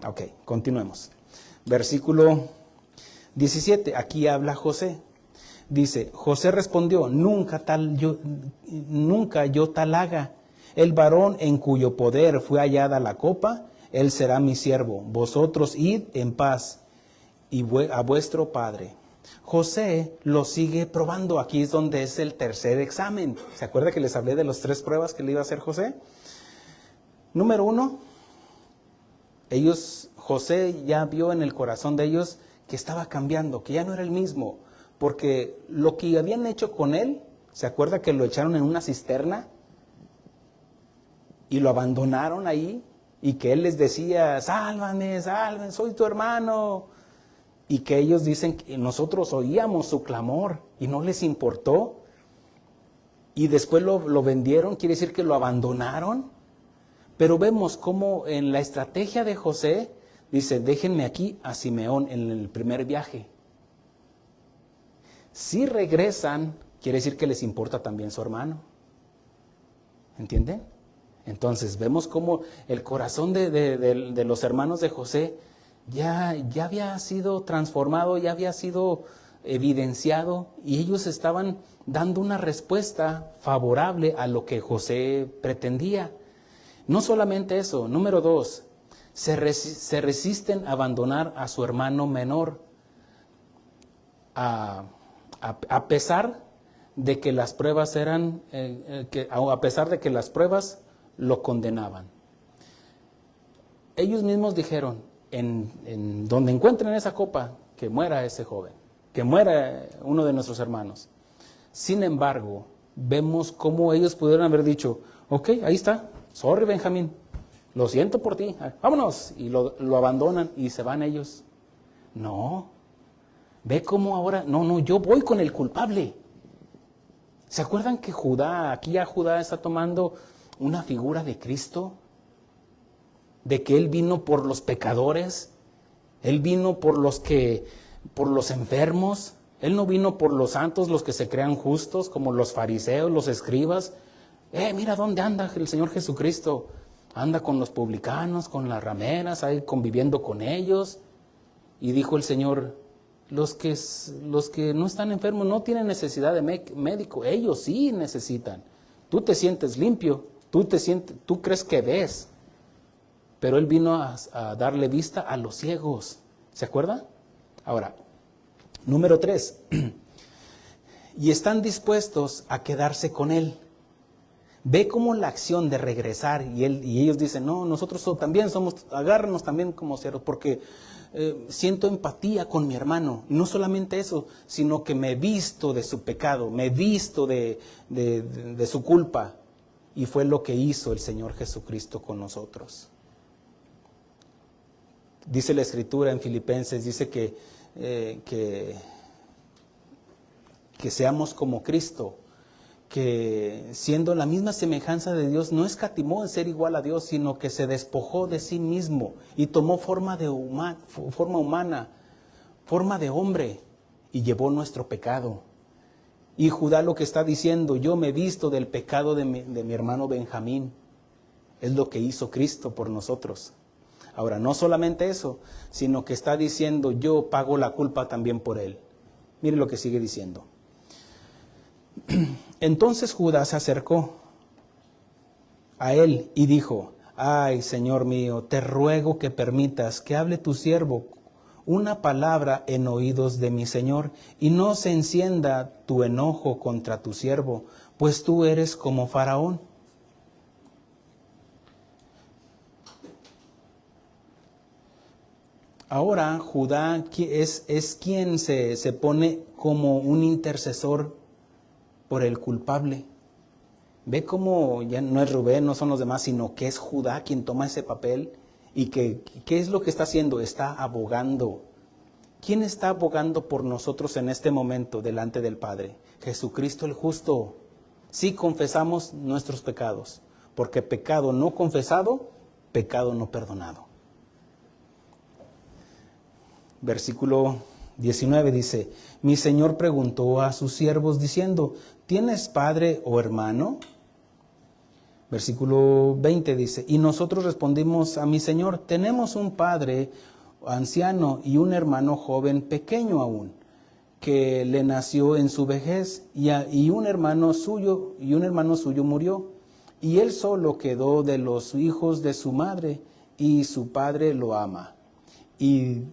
A: Ok, continuemos. Versículo 17, aquí habla José. Dice, José respondió, nunca yo tal haga. El varón en cuyo poder fue hallada la copa, él será mi siervo. Vosotros id en paz y a vuestro padre. José lo sigue probando. Aquí es donde es el tercer examen. ¿Se acuerda que les hablé de las 3 pruebas que le iba a hacer José? Número 1, José ya vio en el corazón de ellos que estaba cambiando, que ya no era el mismo, porque lo que habían hecho con él, ¿se acuerda que lo echaron en una cisterna y lo abandonaron ahí? Y que él les decía, sálvame, soy tu hermano. Y que ellos dicen que nosotros oíamos su clamor y no les importó. Y después lo vendieron, quiere decir que lo abandonaron. Pero vemos cómo en la estrategia de José, dice, déjenme aquí a Simeón en el primer viaje. Si regresan, quiere decir que les importa también su hermano. ¿Entienden? Entonces vemos cómo el corazón de los hermanos de José ya había sido transformado, ya había sido evidenciado, y ellos estaban dando una respuesta favorable a lo que José pretendía. No solamente eso, número 2, se resisten a abandonar a su hermano menor, a pesar de que las pruebas a pesar de que las pruebas lo condenaban. Ellos mismos dijeron, en donde encuentren esa copa, que muera ese joven, que muera uno de nuestros hermanos. Sin embargo, vemos cómo ellos pudieron haber dicho, ok, ahí está, sorry Benjamín, lo siento por ti, vámonos, y lo abandonan y se van ellos. No, ve cómo ahora, no, yo voy con el culpable. ¿Se acuerdan que Judá está tomando una figura de Cristo? De que Él vino por los pecadores, Él vino por los enfermos, Él no vino por los santos, los que se crean justos, como los fariseos, los escribas. Mira dónde anda el Señor Jesucristo. Anda con los publicanos, con las rameras, ahí conviviendo con ellos. Y dijo el Señor, los que no están enfermos no tienen necesidad de médico, ellos sí necesitan. Tú te sientes limpio, tú crees que ves. Pero Él vino a darle vista a los ciegos. ¿Se acuerda? Ahora, número 3. Y están dispuestos a quedarse con Él. Ve cómo la acción de regresar y ellos dicen, no, nosotros también agárranos también como siervos, porque siento empatía con mi hermano. Y no solamente eso, sino que me he visto de su pecado, me he visto de su culpa. Y fue lo que hizo el Señor Jesucristo con nosotros. Dice la Escritura en Filipenses, dice que seamos como Cristo, que siendo la misma semejanza de Dios, no escatimó en ser igual a Dios, sino que se despojó de sí mismo y tomó forma humana, forma de hombre, y llevó nuestro pecado. Y Judá lo que está diciendo, yo me he visto del pecado de mi hermano Benjamín, es lo que hizo Cristo por nosotros. Ahora, no solamente eso, sino que está diciendo, yo pago la culpa también por él. Mire lo que sigue diciendo. Entonces Judá se acercó a él y dijo: ay, Señor mío, te ruego que permitas que hable tu siervo una palabra en oídos de mi Señor, y no se encienda tu enojo contra tu siervo, pues tú eres como Faraón. Ahora Judá es quien se pone como un intercesor por el culpable. Ve cómo ya no es Rubén, no son los demás, sino que es Judá quien toma ese papel. ¿Y qué es lo que está haciendo? Está abogando. ¿Quién está abogando por nosotros en este momento delante del Padre? Jesucristo el justo. Sí confesamos nuestros pecados, porque pecado no confesado, pecado no perdonado. Versículo 19 dice: mi Señor preguntó a sus siervos diciendo: ¿tienes padre o hermano? Versículo 20 dice: y nosotros respondimos a mi Señor: tenemos un padre anciano y un hermano joven, pequeño aún, que le nació en su vejez, y un hermano suyo murió, y él solo quedó de los hijos de su madre, y su padre lo ama. Y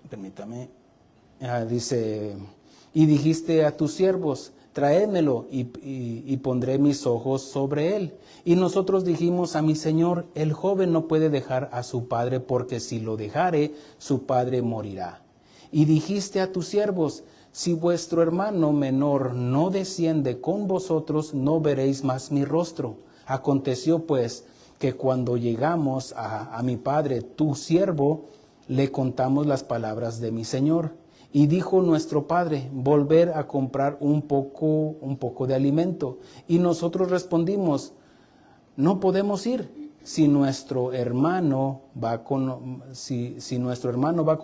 A: permítame, dice: y dijiste a tus siervos: tráemelo y pondré mis ojos sobre él. Y nosotros dijimos a mi Señor: el joven no puede dejar a su padre, porque si lo dejare, su padre morirá. Y dijiste a tus siervos: si vuestro hermano menor no desciende con vosotros, no veréis más mi rostro. Aconteció pues que cuando llegamos a mi padre, tu siervo, le contamos las palabras de mi Señor. Y dijo nuestro padre: volver a comprar un poco de alimento. Y nosotros respondimos: no podemos ir. Si nuestro hermano va con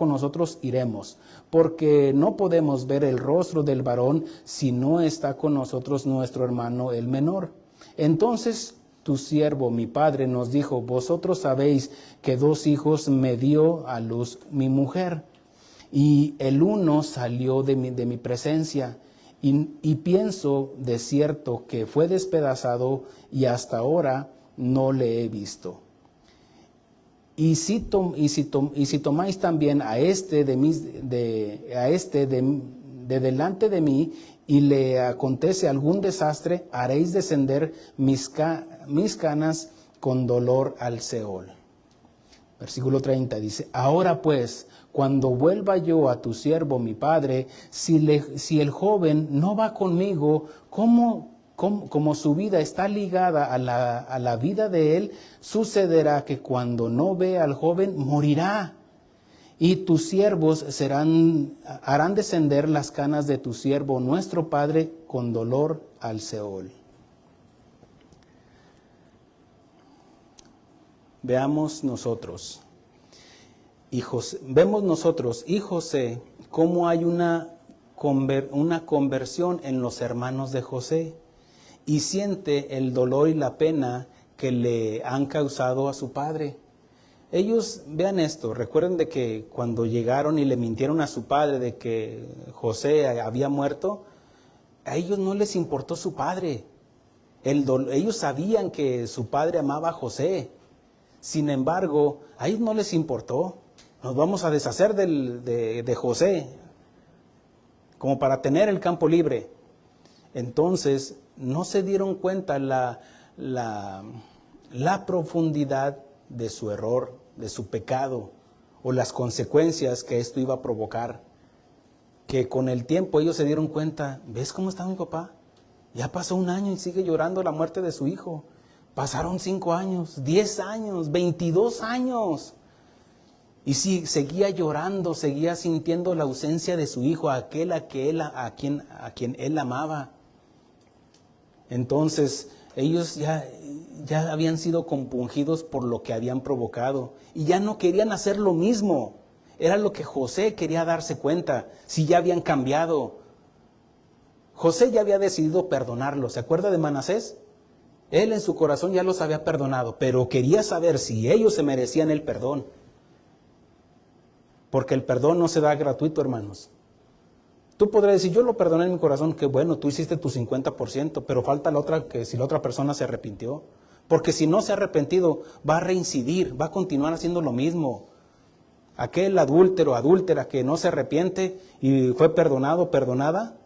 A: nosotros, iremos, porque no podemos ver el rostro del varón si no está con nosotros nuestro hermano el menor. Entonces tu siervo, mi padre, nos dijo: vosotros sabéis que 2 hijos me dio a luz mi mujer, y el uno salió de mi presencia, y pienso de cierto que fue despedazado, y hasta ahora no le he visto. Y si tomáis también a este de delante de mí, y le acontece algún desastre, haréis descender mis canas con dolor al Seol. Versículo 30 dice: ahora pues, cuando vuelva yo a tu siervo mi padre, si el joven no va conmigo, como su vida está ligada a la vida de él, sucederá que cuando no vea al joven, morirá. Y tus siervos harán descender las canas de tu siervo nuestro padre con dolor al Seol. Vemos nosotros y José cómo hay una conversión en los hermanos de José, y siente el dolor y la pena que le han causado a su padre. Ellos, vean esto, recuerden de que cuando llegaron y le mintieron a su padre de que José había muerto, a ellos no les importó su padre. Ellos sabían que su padre amaba a José. Sin embargo, a ellos no les importó. Nos vamos a deshacer de José, como para tener el campo libre. Entonces, no se dieron cuenta la profundidad de su error, de su pecado, o las consecuencias que esto iba a provocar. Que con el tiempo ellos se dieron cuenta: ¿ves cómo está mi papá? Ya pasó 1 año y sigue llorando la muerte de su hijo. Pasaron 5 años, 10 años, 22 años. Y sí, seguía llorando, seguía sintiendo la ausencia de su hijo, a quien él amaba. Entonces, ellos ya habían sido compungidos por lo que habían provocado, y ya no querían hacer lo mismo. Era lo que José quería darse cuenta, si ya habían cambiado. José ya había decidido perdonarlo. ¿Se acuerda de Manasés? Él en su corazón ya los había perdonado, pero quería saber si ellos se merecían el perdón. Porque el perdón no se da gratuito, hermanos. Tú podrás decir, yo lo perdoné en mi corazón, que bueno, tú hiciste tu 50%, pero falta la otra, que si la otra persona se arrepintió. Porque si no se ha arrepentido, va a reincidir, va a continuar haciendo lo mismo. Aquel adúltero, adúltera que no se arrepiente y fue perdonado, perdonada,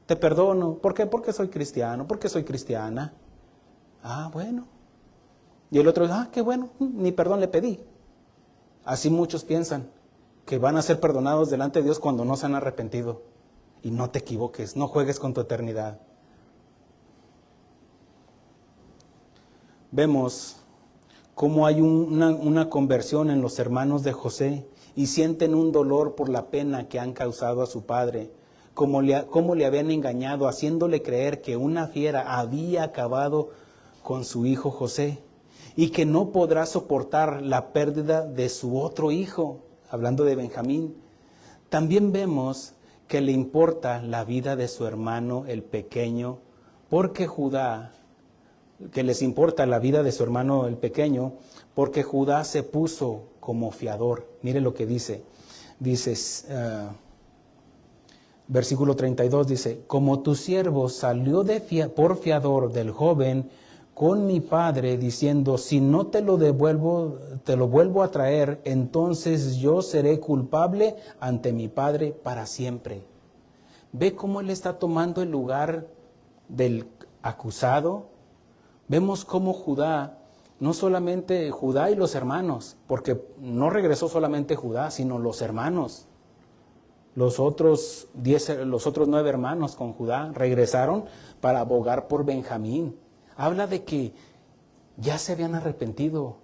A: te perdono. ¿Por qué? Porque soy cristiano, porque soy cristiana. Bueno. Y el otro, qué bueno, ni perdón le pedí. Así muchos piensan que van a ser perdonados delante de Dios cuando no se han arrepentido. Y no te equivoques, no juegues con tu eternidad. Vemos cómo hay una conversión en los hermanos de José y sienten un dolor por la pena que han causado a su padre, cómo le habían engañado, haciéndole creer que una fiera había acabado con su hijo José y que no podrá soportar la pérdida de su otro hijo, hablando de Benjamín. También vemos que le importa la vida de su hermano el pequeño, que les importa la vida de su hermano el pequeño, porque Judá se puso como fiador. Mire lo que dice. Dice, versículo 32, dice, como tu siervo salió por fiador del joven con mi padre, diciendo, si no te lo vuelvo a traer, entonces yo seré culpable ante mi padre para siempre. ¿Ve cómo él está tomando el lugar del acusado? Vemos cómo Judá, no solamente Judá y los hermanos, porque no regresó solamente Judá, sino los hermanos. Los otros 9 hermanos con Judá regresaron para abogar por Benjamín. Habla de que ya se habían arrepentido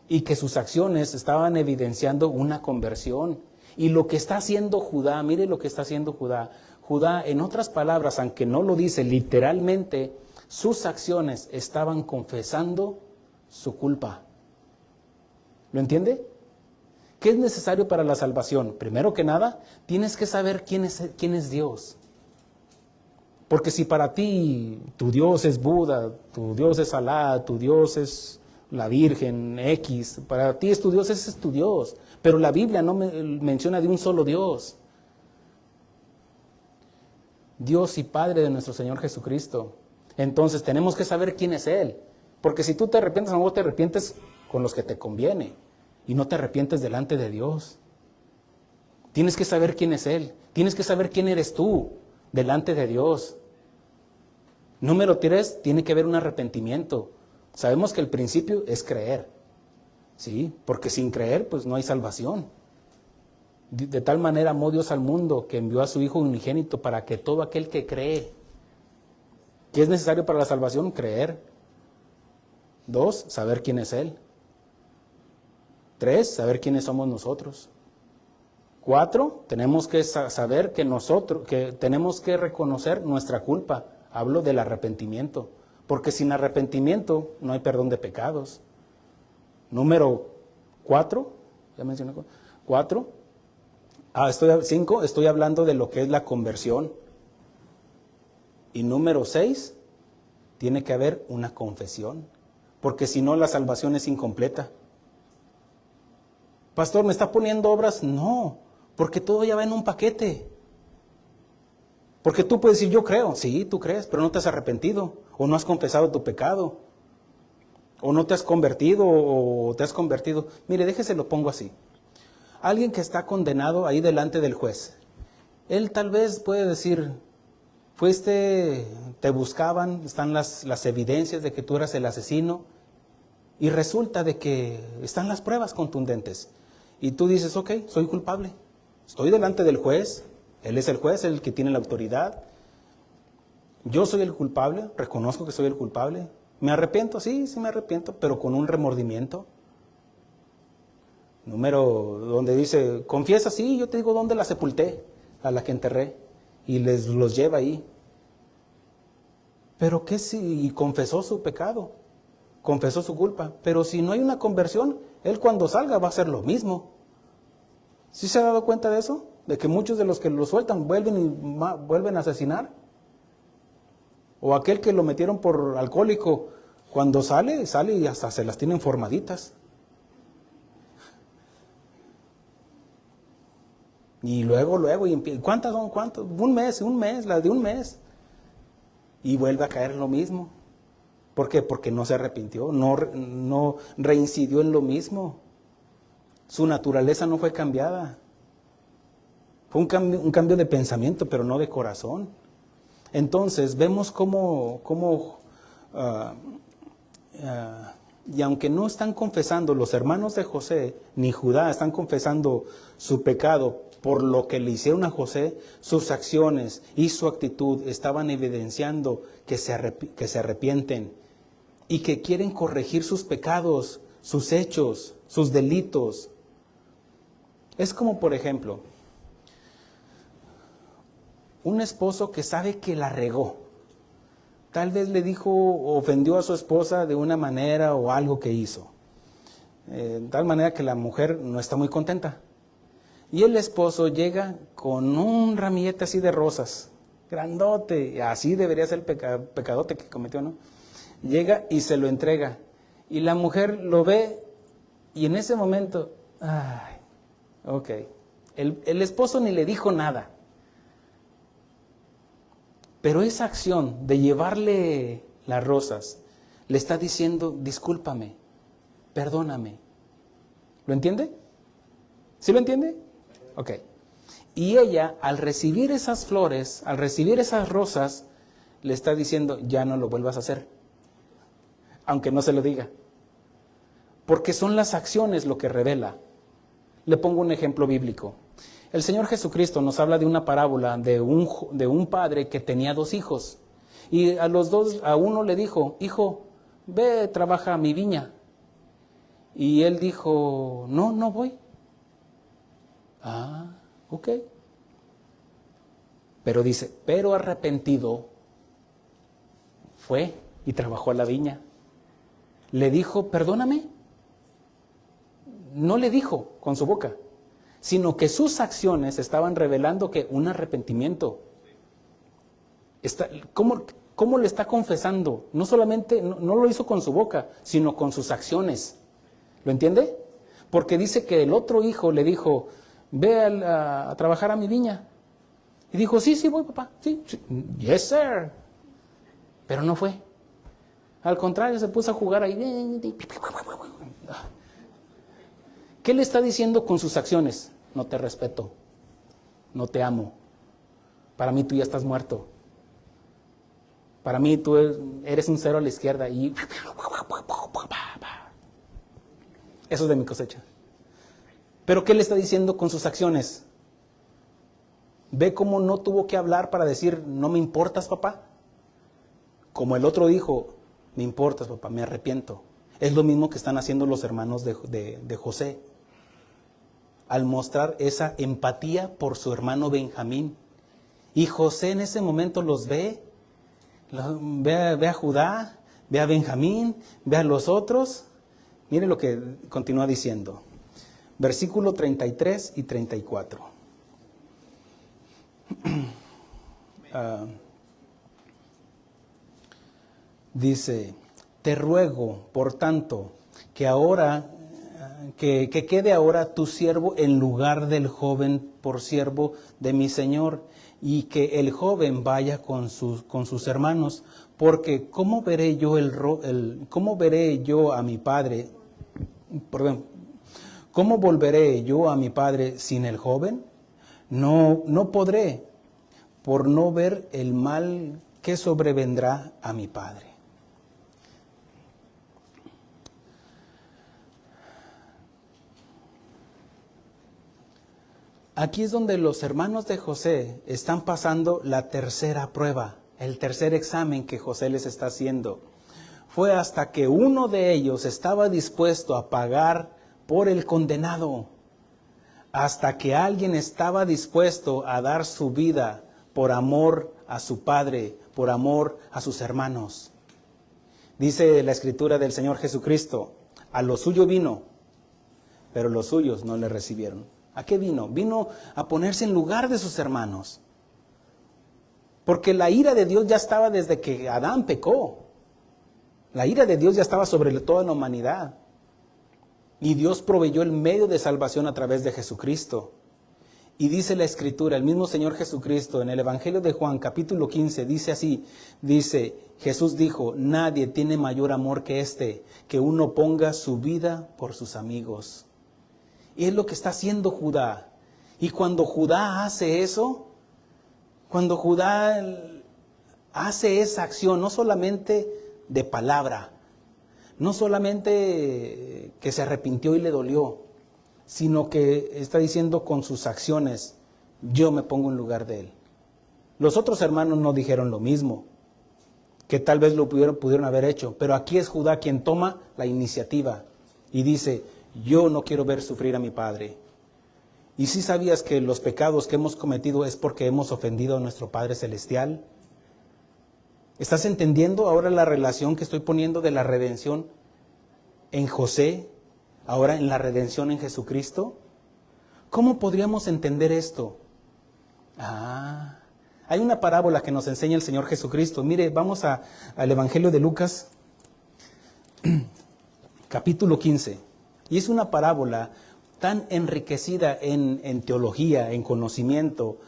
A: y que sus acciones estaban evidenciando una conversión. Y lo que está haciendo Judá, mire lo que está haciendo Judá. Judá, en otras palabras, aunque no lo dice literalmente, sus acciones estaban confesando su culpa. ¿Lo entiende? ¿Qué es necesario para la salvación? Primero que nada, tienes que saber quién es Dios. Porque si para ti tu Dios es Buda, tu Dios es Alá, tu Dios es la Virgen X, para ti es tu Dios, ese es tu Dios. Pero la Biblia no menciona de un solo Dios. Dios y Padre de nuestro Señor Jesucristo. Entonces tenemos que saber quién es Él. Porque si tú te arrepientes, a lo mejor te arrepientes con los que te conviene y no te arrepientes delante de Dios. Tienes que saber quién es Él. Tienes que saber quién eres tú delante de Dios. Número 3, tiene que haber un arrepentimiento. Sabemos que el principio es creer. ¿Sí? Porque sin creer, pues no hay salvación. De tal manera amó Dios al mundo que envió a su Hijo unigénito para que todo aquel que cree. ¿Qué es necesario para la salvación? Creer. 2, saber quién es Él. 3, saber quiénes somos nosotros. 4, tenemos que saber que tenemos que reconocer nuestra culpa. Hablo del arrepentimiento. Porque sin arrepentimiento no hay perdón de pecados. Número 4, ya mencioné 4. 5, estoy hablando de lo que es la conversión. Y número 6, tiene que haber una confesión, porque si no la salvación es incompleta. Pastor, ¿me está poniendo obras? No, porque todo ya va en un paquete. Porque tú puedes decir, yo creo, sí, tú crees, pero no te has arrepentido, o no has confesado tu pecado, o no te has convertido, o te has convertido. Mire, déjese, lo pongo así. Alguien que está condenado ahí delante del juez, él tal vez puede decir, te buscaban, están las evidencias de que tú eras el asesino, y resulta de que están las pruebas contundentes. Y tú dices, ok, soy culpable, estoy delante del juez, él es el juez, el que tiene la autoridad, yo soy el culpable, reconozco que soy el culpable, ¿me arrepiento? Sí me arrepiento, pero con un remordimiento. Donde dice, confiesa, sí, yo te digo dónde la sepulté, a la que enterré, y los lleva ahí. Pero ¿qué si confesó su pecado? Confesó su culpa. Pero si no hay una conversión, él cuando salga va a hacer lo mismo. ¿Sí se ha dado cuenta de eso? De que muchos de los que lo sueltan vuelven a asesinar. O aquel que lo metieron por alcohólico, cuando sale y hasta se las tienen formaditas. Y luego, ¿cuántas son? ¿Cuántos? Un mes, las de un mes. Y vuelve a caer en lo mismo. ¿Por qué? Porque no se arrepintió, no reincidió en lo mismo. Su naturaleza no fue cambiada. Fue un cambio de pensamiento, pero no de corazón. Entonces, vemos cómo y aunque no están confesando los hermanos de José, ni Judá están confesando su pecado por lo que le hicieron a José, sus acciones y su actitud estaban evidenciando que se arrepienten y que quieren corregir sus pecados, sus hechos, sus delitos. Es como, por ejemplo, un esposo que sabe que la regó. Tal vez le dijo, ofendió a su esposa de una manera o algo que hizo. De tal manera que la mujer no está muy contenta. Y el esposo llega con un ramillete así de rosas, grandote, así debería ser el pecadote que cometió, ¿no? Llega y se lo entrega. Y la mujer lo ve y en ese momento, ay, ok. El esposo ni le dijo nada. Pero esa acción de llevarle las rosas le está diciendo, discúlpame, perdóname. ¿Lo entiende? ¿Sí lo entiende? Ok. Y ella, al recibir esas flores, al recibir esas rosas, le está diciendo, ya no lo vuelvas a hacer. Aunque no se lo diga. Porque son las acciones lo que revela. Le pongo un ejemplo bíblico. El Señor Jesucristo nos habla de una parábola de un padre que tenía 2 hijos. Y a uno le dijo, hijo, ve, trabaja a mi viña. Y él dijo, no voy. Ah, ok. Pero dice, pero arrepentido fue y trabajó a la viña. Le dijo, perdóname. No le dijo con su boca, sino que sus acciones estaban revelando que un arrepentimiento. ¿Cómo le está confesando? No solamente, no lo hizo con su boca, sino con sus acciones. ¿Lo entiende? Porque dice que el otro hijo le dijo, ve a trabajar a mi viña. Y dijo, sí, voy, papá. Sí, yes, sir. Pero no fue. Al contrario, se puso a jugar ahí. ¿Qué le está diciendo con sus acciones? No te respeto, no te amo. Para mí tú ya estás muerto. Para mí tú eres un 0 a la izquierda y eso es de mi cosecha. Pero ¿qué le está diciendo con sus acciones? ¿Ve cómo no tuvo que hablar para decir, no me importas, papá? Como el otro dijo, me importas, papá, me arrepiento. Es lo mismo que están haciendo los hermanos de José. Al mostrar esa empatía por su hermano Benjamín. Y José en ese momento los ve a Judá, ve a Benjamín, ve a los otros. Mire lo que continúa diciendo. Versículo 33 y 34. Dice, te ruego, por tanto, que ahora... Que quede ahora tu siervo en lugar del joven por siervo de mi señor, y que el joven vaya con sus hermanos, porque ¿cómo veré yo a mi padre? Perdón, ¿cómo volveré yo a mi padre sin el joven? No podré, por no ver el mal que sobrevendrá a mi padre. Aquí es donde los hermanos de José están pasando la tercera prueba, el tercer examen que José les está haciendo. Fue hasta que uno de ellos estaba dispuesto a pagar por el condenado, hasta que alguien estaba dispuesto a dar su vida por amor a su padre, por amor a sus hermanos. Dice la Escritura del Señor Jesucristo, a lo suyo vino, pero los suyos no le recibieron. ¿A qué vino? Vino a ponerse en lugar de sus hermanos. Porque la ira de Dios ya estaba desde que Adán pecó. La ira de Dios ya estaba sobre toda la humanidad. Y Dios proveyó el medio de salvación a través de Jesucristo. Y dice la Escritura, el mismo Señor Jesucristo, en el Evangelio de Juan, capítulo 15, dice así, dice, Jesús dijo, nadie tiene mayor amor que este, que uno ponga su vida por sus amigos. Y es lo que está haciendo Judá. Y cuando Judá hace eso, cuando Judá hace esa acción, no solamente de palabra, no solamente que se arrepintió y le dolió, sino que está diciendo con sus acciones, yo me pongo en lugar de él. Los otros hermanos no dijeron lo mismo, que tal vez lo pudieron haber hecho, pero aquí es Judá quien toma la iniciativa y dice, yo no quiero ver sufrir a mi padre. ¿Y si sabías que los pecados que hemos cometido es porque hemos ofendido a nuestro Padre Celestial? ¿Estás entendiendo ahora la relación que estoy poniendo de la redención en José, ahora en la redención en Jesucristo? ¿Cómo podríamos entender esto? Hay una parábola que nos enseña el Señor Jesucristo. Mire, vamos al Evangelio de Lucas, capítulo 15. Y es una parábola tan enriquecida en teología, en conocimiento,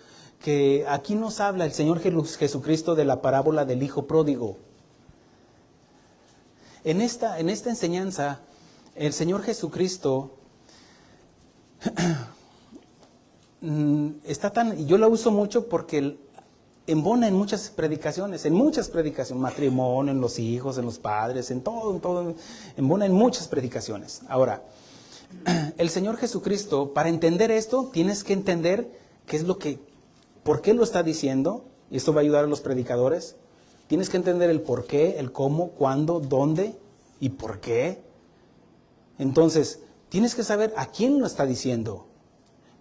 A: que aquí nos habla el Señor Jesucristo de la parábola del Hijo Pródigo. En esta enseñanza, el Señor Jesucristo yo la uso mucho porque embona en muchas predicaciones, matrimonio, en los hijos, en los padres, en todo, embona en muchas predicaciones. Ahora, el Señor Jesucristo, para entender esto, tienes que entender por qué lo está diciendo, y esto va a ayudar a los predicadores. Tienes que entender el por qué, el cómo, cuándo, dónde y por qué. Entonces, tienes que saber a quién lo está diciendo.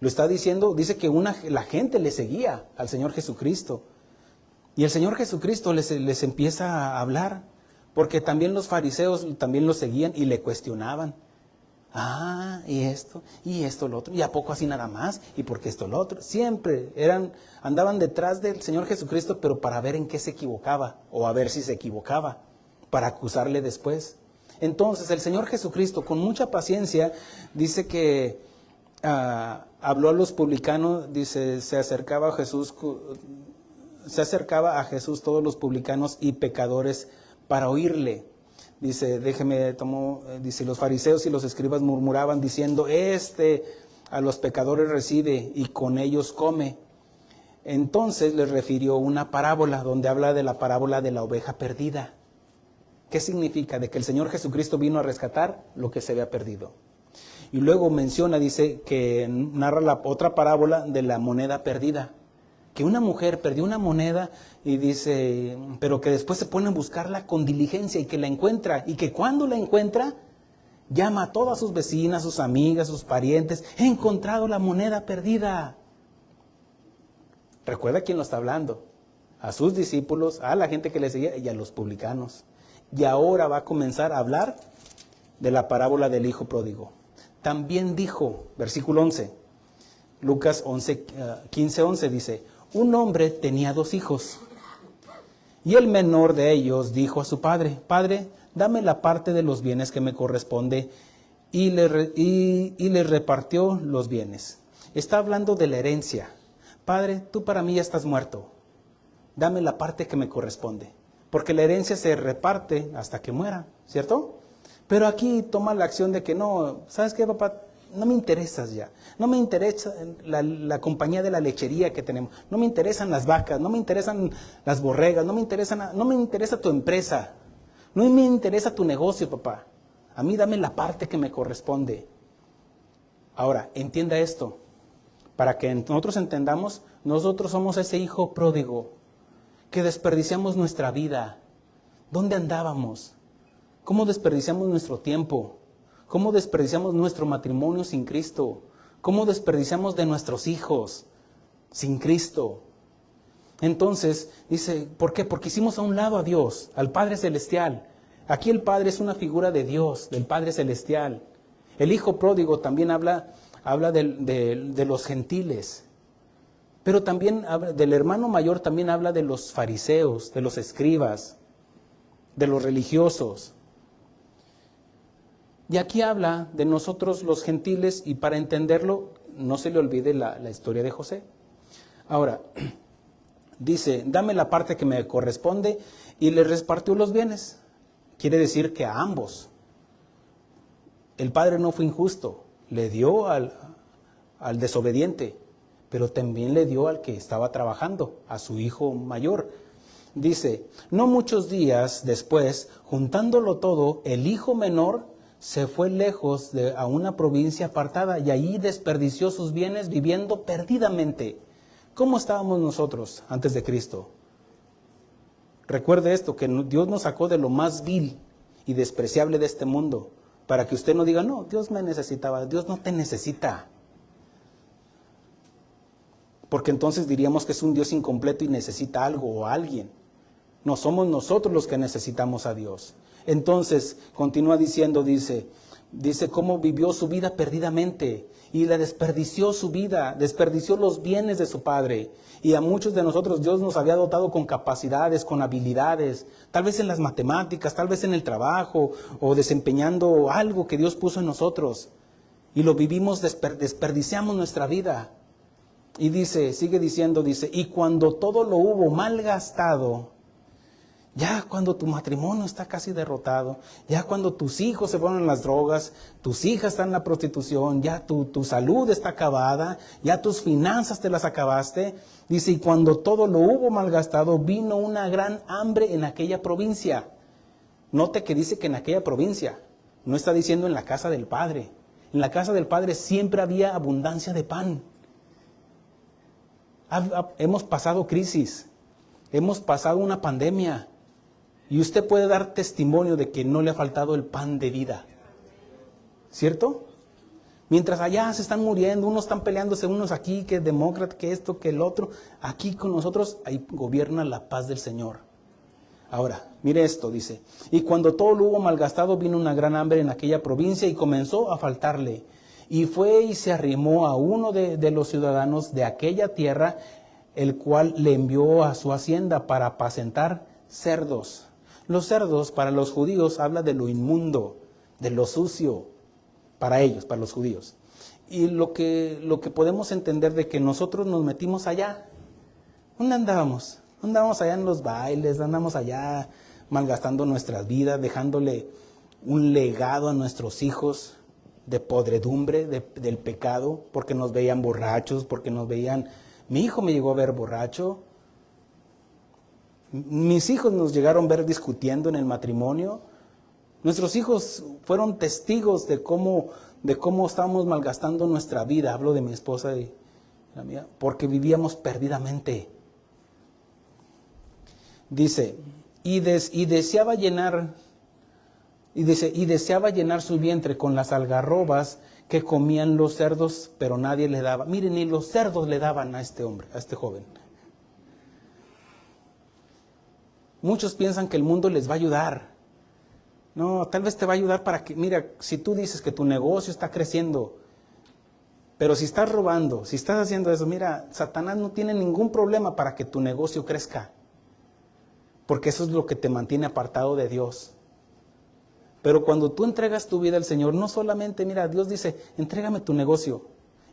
A: Lo está diciendo, dice que la gente le seguía al Señor Jesucristo. Y el Señor Jesucristo les empieza a hablar, porque también los fariseos también lo seguían y le cuestionaban. Y esto, lo otro, y a poco así nada más, y porque esto, lo otro. Siempre andaban detrás del Señor Jesucristo, pero para ver en qué se equivocaba, o a ver si se equivocaba, para acusarle después. Entonces el Señor Jesucristo, con mucha paciencia, dice que habló a los publicanos, dice, se acercaba a Jesús todos los publicanos y pecadores para oírle. Dice, dice, los fariseos y los escribas murmuraban diciendo, a los pecadores recibe y con ellos come. Entonces les refirió una parábola donde habla de la parábola de la oveja perdida. ¿Qué significa? De que el Señor Jesucristo vino a rescatar lo que se había perdido. Y luego dice que narra la otra parábola de la moneda perdida. Que una mujer perdió una moneda y dice, pero que después se pone a buscarla con diligencia y que la encuentra. Y que cuando la encuentra, llama a todas sus vecinas, sus amigas, sus parientes. He encontrado la moneda perdida. Recuerda quién lo está hablando. A sus discípulos, a la gente que le seguía y a los publicanos. Y ahora va a comenzar a hablar de la parábola del hijo pródigo. También dijo, versículo 11, Lucas 15:11 dice, un hombre tenía 2 hijos, y el menor de ellos dijo a su padre, Padre, dame la parte de los bienes que me corresponde, y le repartió los bienes. Está hablando de la herencia. Padre, tú para mí ya estás muerto, dame la parte que me corresponde, porque la herencia se reparte hasta que muera, ¿cierto? Pero aquí toma la acción de que no, ¿sabes qué, papá? No me interesas ya, no me interesa la compañía de la lechería que tenemos, no me interesan las vacas, no me interesan las borregas, no me interesa tu empresa, no me interesa tu negocio, papá. A mí dame la parte que me corresponde. Ahora, entienda esto, para que nosotros entendamos, nosotros somos ese hijo pródigo, que desperdiciamos nuestra vida. ¿Dónde andábamos? ¿Cómo desperdiciamos nuestro tiempo? ¿Cómo desperdiciamos nuestro matrimonio sin Cristo? ¿Cómo desperdiciamos de nuestros hijos sin Cristo? Entonces, dice, ¿por qué? Porque hicimos a un lado a Dios, al Padre Celestial. Aquí el Padre es una figura de Dios, del Padre Celestial. El Hijo Pródigo también habla de los gentiles. Pero también del hermano mayor también habla de los fariseos, de los escribas, de los religiosos. Y aquí habla de nosotros los gentiles, y para entenderlo no se le olvide la historia de José. Ahora, dice, dame la parte que me corresponde, y le repartió los bienes. Quiere decir que a ambos. El padre no fue injusto, le dio al desobediente, pero también le dio al que estaba trabajando, a su hijo mayor. Dice, no muchos días después, juntándolo todo, el hijo menor se fue lejos a una provincia apartada y allí desperdició sus bienes viviendo perdidamente. ¿Cómo estábamos nosotros antes de Cristo? Recuerde esto, que Dios nos sacó de lo más vil y despreciable de este mundo, para que usted no diga, no, Dios me necesitaba. Dios no te necesita. Porque entonces diríamos que es un Dios incompleto y necesita algo o a alguien. No, somos nosotros los que necesitamos a Dios. Entonces, continúa diciendo, dice cómo vivió su vida perdidamente y la desperdició su vida, desperdició los bienes de su padre. Y a muchos de nosotros Dios nos había dotado con capacidades, con habilidades, tal vez en las matemáticas, tal vez en el trabajo o desempeñando algo que Dios puso en nosotros. Y lo vivimos, desperdiciamos nuestra vida. Y dice, sigue diciendo, y cuando todo lo hubo malgastado, ya cuando tu matrimonio está casi derrotado, ya cuando tus hijos se fueron en las drogas, tus hijas están en la prostitución, ya tu salud está acabada, ya tus finanzas te las acabaste, dice, y cuando todo lo hubo malgastado, vino una gran hambre en aquella provincia. Note que dice que en aquella provincia, no está diciendo en la casa del Padre. En la casa del Padre siempre había abundancia de pan. Hemos pasado crisis, hemos pasado una pandemia y usted puede dar testimonio de que no le ha faltado el pan de vida, ¿cierto? Mientras allá se están muriendo, unos están peleándose, unos aquí, que es demócrata, que esto, que el otro, aquí con nosotros ahí gobierna la paz del Señor. Ahora, mire esto, dice, y cuando todo lo hubo malgastado, vino una gran hambre en aquella provincia y comenzó a faltarle. Y fue y se arrimó a uno de los ciudadanos de aquella tierra, el cual le envió a su hacienda para apacentar cerdos. Los cerdos para los judíos habla de lo inmundo, de lo sucio, para ellos, para los judíos. Y lo que podemos entender de que nosotros nos metimos allá. ¿Dónde andábamos? Andábamos allá en los bailes, andamos allá malgastando nuestras vidas, dejándole un legado a nuestros hijos de podredumbre, del pecado, porque nos veían borrachos, porque nos veían... Mi hijo me llegó a ver borracho. Mis hijos nos llegaron a ver discutiendo en el matrimonio. Nuestros hijos fueron testigos de cómo estábamos malgastando nuestra vida. Hablo de mi esposa y la mía, porque vivíamos perdidamente. Dice, y deseaba llenar su vientre con las algarrobas que comían los cerdos, pero nadie le daba. Miren, ni los cerdos le daban a este hombre, a este joven. Muchos piensan que el mundo les va a ayudar. No, tal vez te va a ayudar para que, mira, si tú dices que tu negocio está creciendo, pero si estás robando, si estás haciendo eso, mira, Satanás no tiene ningún problema para que tu negocio crezca, porque eso es lo que te mantiene apartado de Dios. Pero cuando tú entregas tu vida al Señor, no solamente, mira, Dios dice, entrégame tu negocio,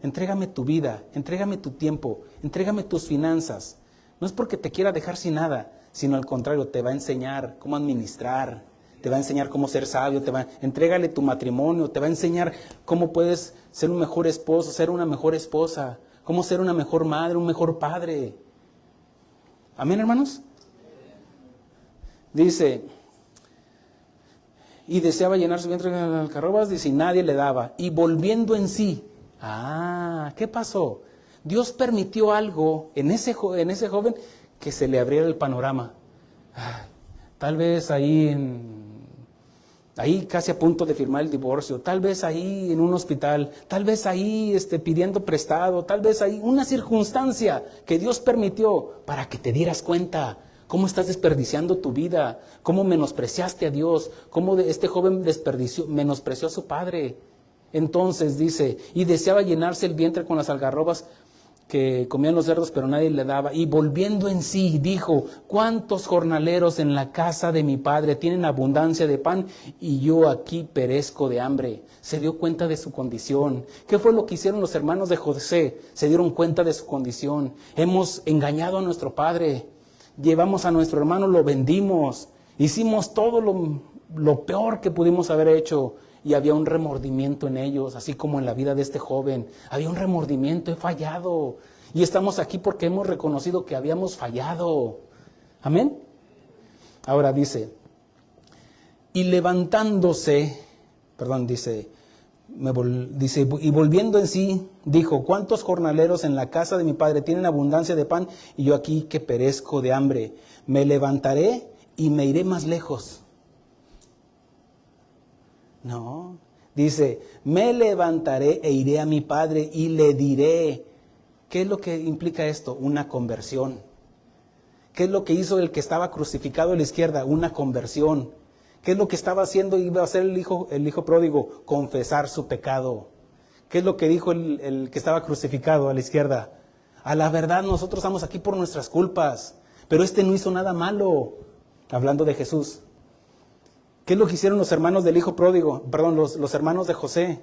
A: entrégame tu vida, entrégame tu tiempo, entrégame tus finanzas. No es porque te quiera dejar sin nada, sino al contrario, te va a enseñar cómo administrar, te va a enseñar cómo ser sabio, entrégale tu matrimonio, te va a enseñar cómo puedes ser un mejor esposo, ser una mejor esposa, cómo ser una mejor madre, un mejor padre. ¿Amén, hermanos? Dice... Y deseaba llenar su vientre con algarrobas, dice, y nadie le daba. Y volviendo en sí. ¿Qué pasó? Dios permitió algo en ese joven que se le abriera el panorama. Tal vez ahí casi a punto de firmar el divorcio, tal vez ahí en un hospital, tal vez ahí pidiendo prestado, tal vez ahí una circunstancia que Dios permitió para que te dieras cuenta. ¿Cómo estás desperdiciando tu vida? ¿Cómo menospreciaste a Dios? ¿Cómo este joven menospreció a su padre? Entonces dice, y deseaba llenarse el vientre con las algarrobas que comían los cerdos, pero nadie le daba. Y volviendo en sí, dijo: ¿cuántos jornaleros en la casa de mi padre tienen abundancia de pan y yo aquí perezco de hambre? Se dio cuenta de su condición. ¿Qué fue lo que hicieron los hermanos de José? Se dieron cuenta de su condición. Hemos engañado a nuestro padre. Llevamos a nuestro hermano, lo vendimos. Hicimos todo lo peor que pudimos haber hecho. Y había un remordimiento en ellos, así como en la vida de este joven. Había un remordimiento: he fallado. Y estamos aquí porque hemos reconocido que habíamos fallado. Amén. Ahora dice, y levantándose, y volviendo en sí, dijo: ¿cuántos jornaleros en la casa de mi padre tienen abundancia de pan y yo aquí que perezco de hambre? Me levantaré y me iré más lejos. No, dice: me levantaré e iré a mi padre y le diré. ¿Qué es lo que implica esto? Una conversión. ¿Qué es lo que hizo el que estaba crucificado a la izquierda? Una conversión. ¿Qué es lo que estaba haciendo y iba a hacer el hijo pródigo? Confesar su pecado. ¿Qué es lo que dijo el que estaba crucificado a la izquierda? A la verdad, nosotros estamos aquí por nuestras culpas, pero este no hizo nada malo. Hablando de Jesús. ¿Qué es lo que hicieron los hermanos del hijo pródigo? Los hermanos de José.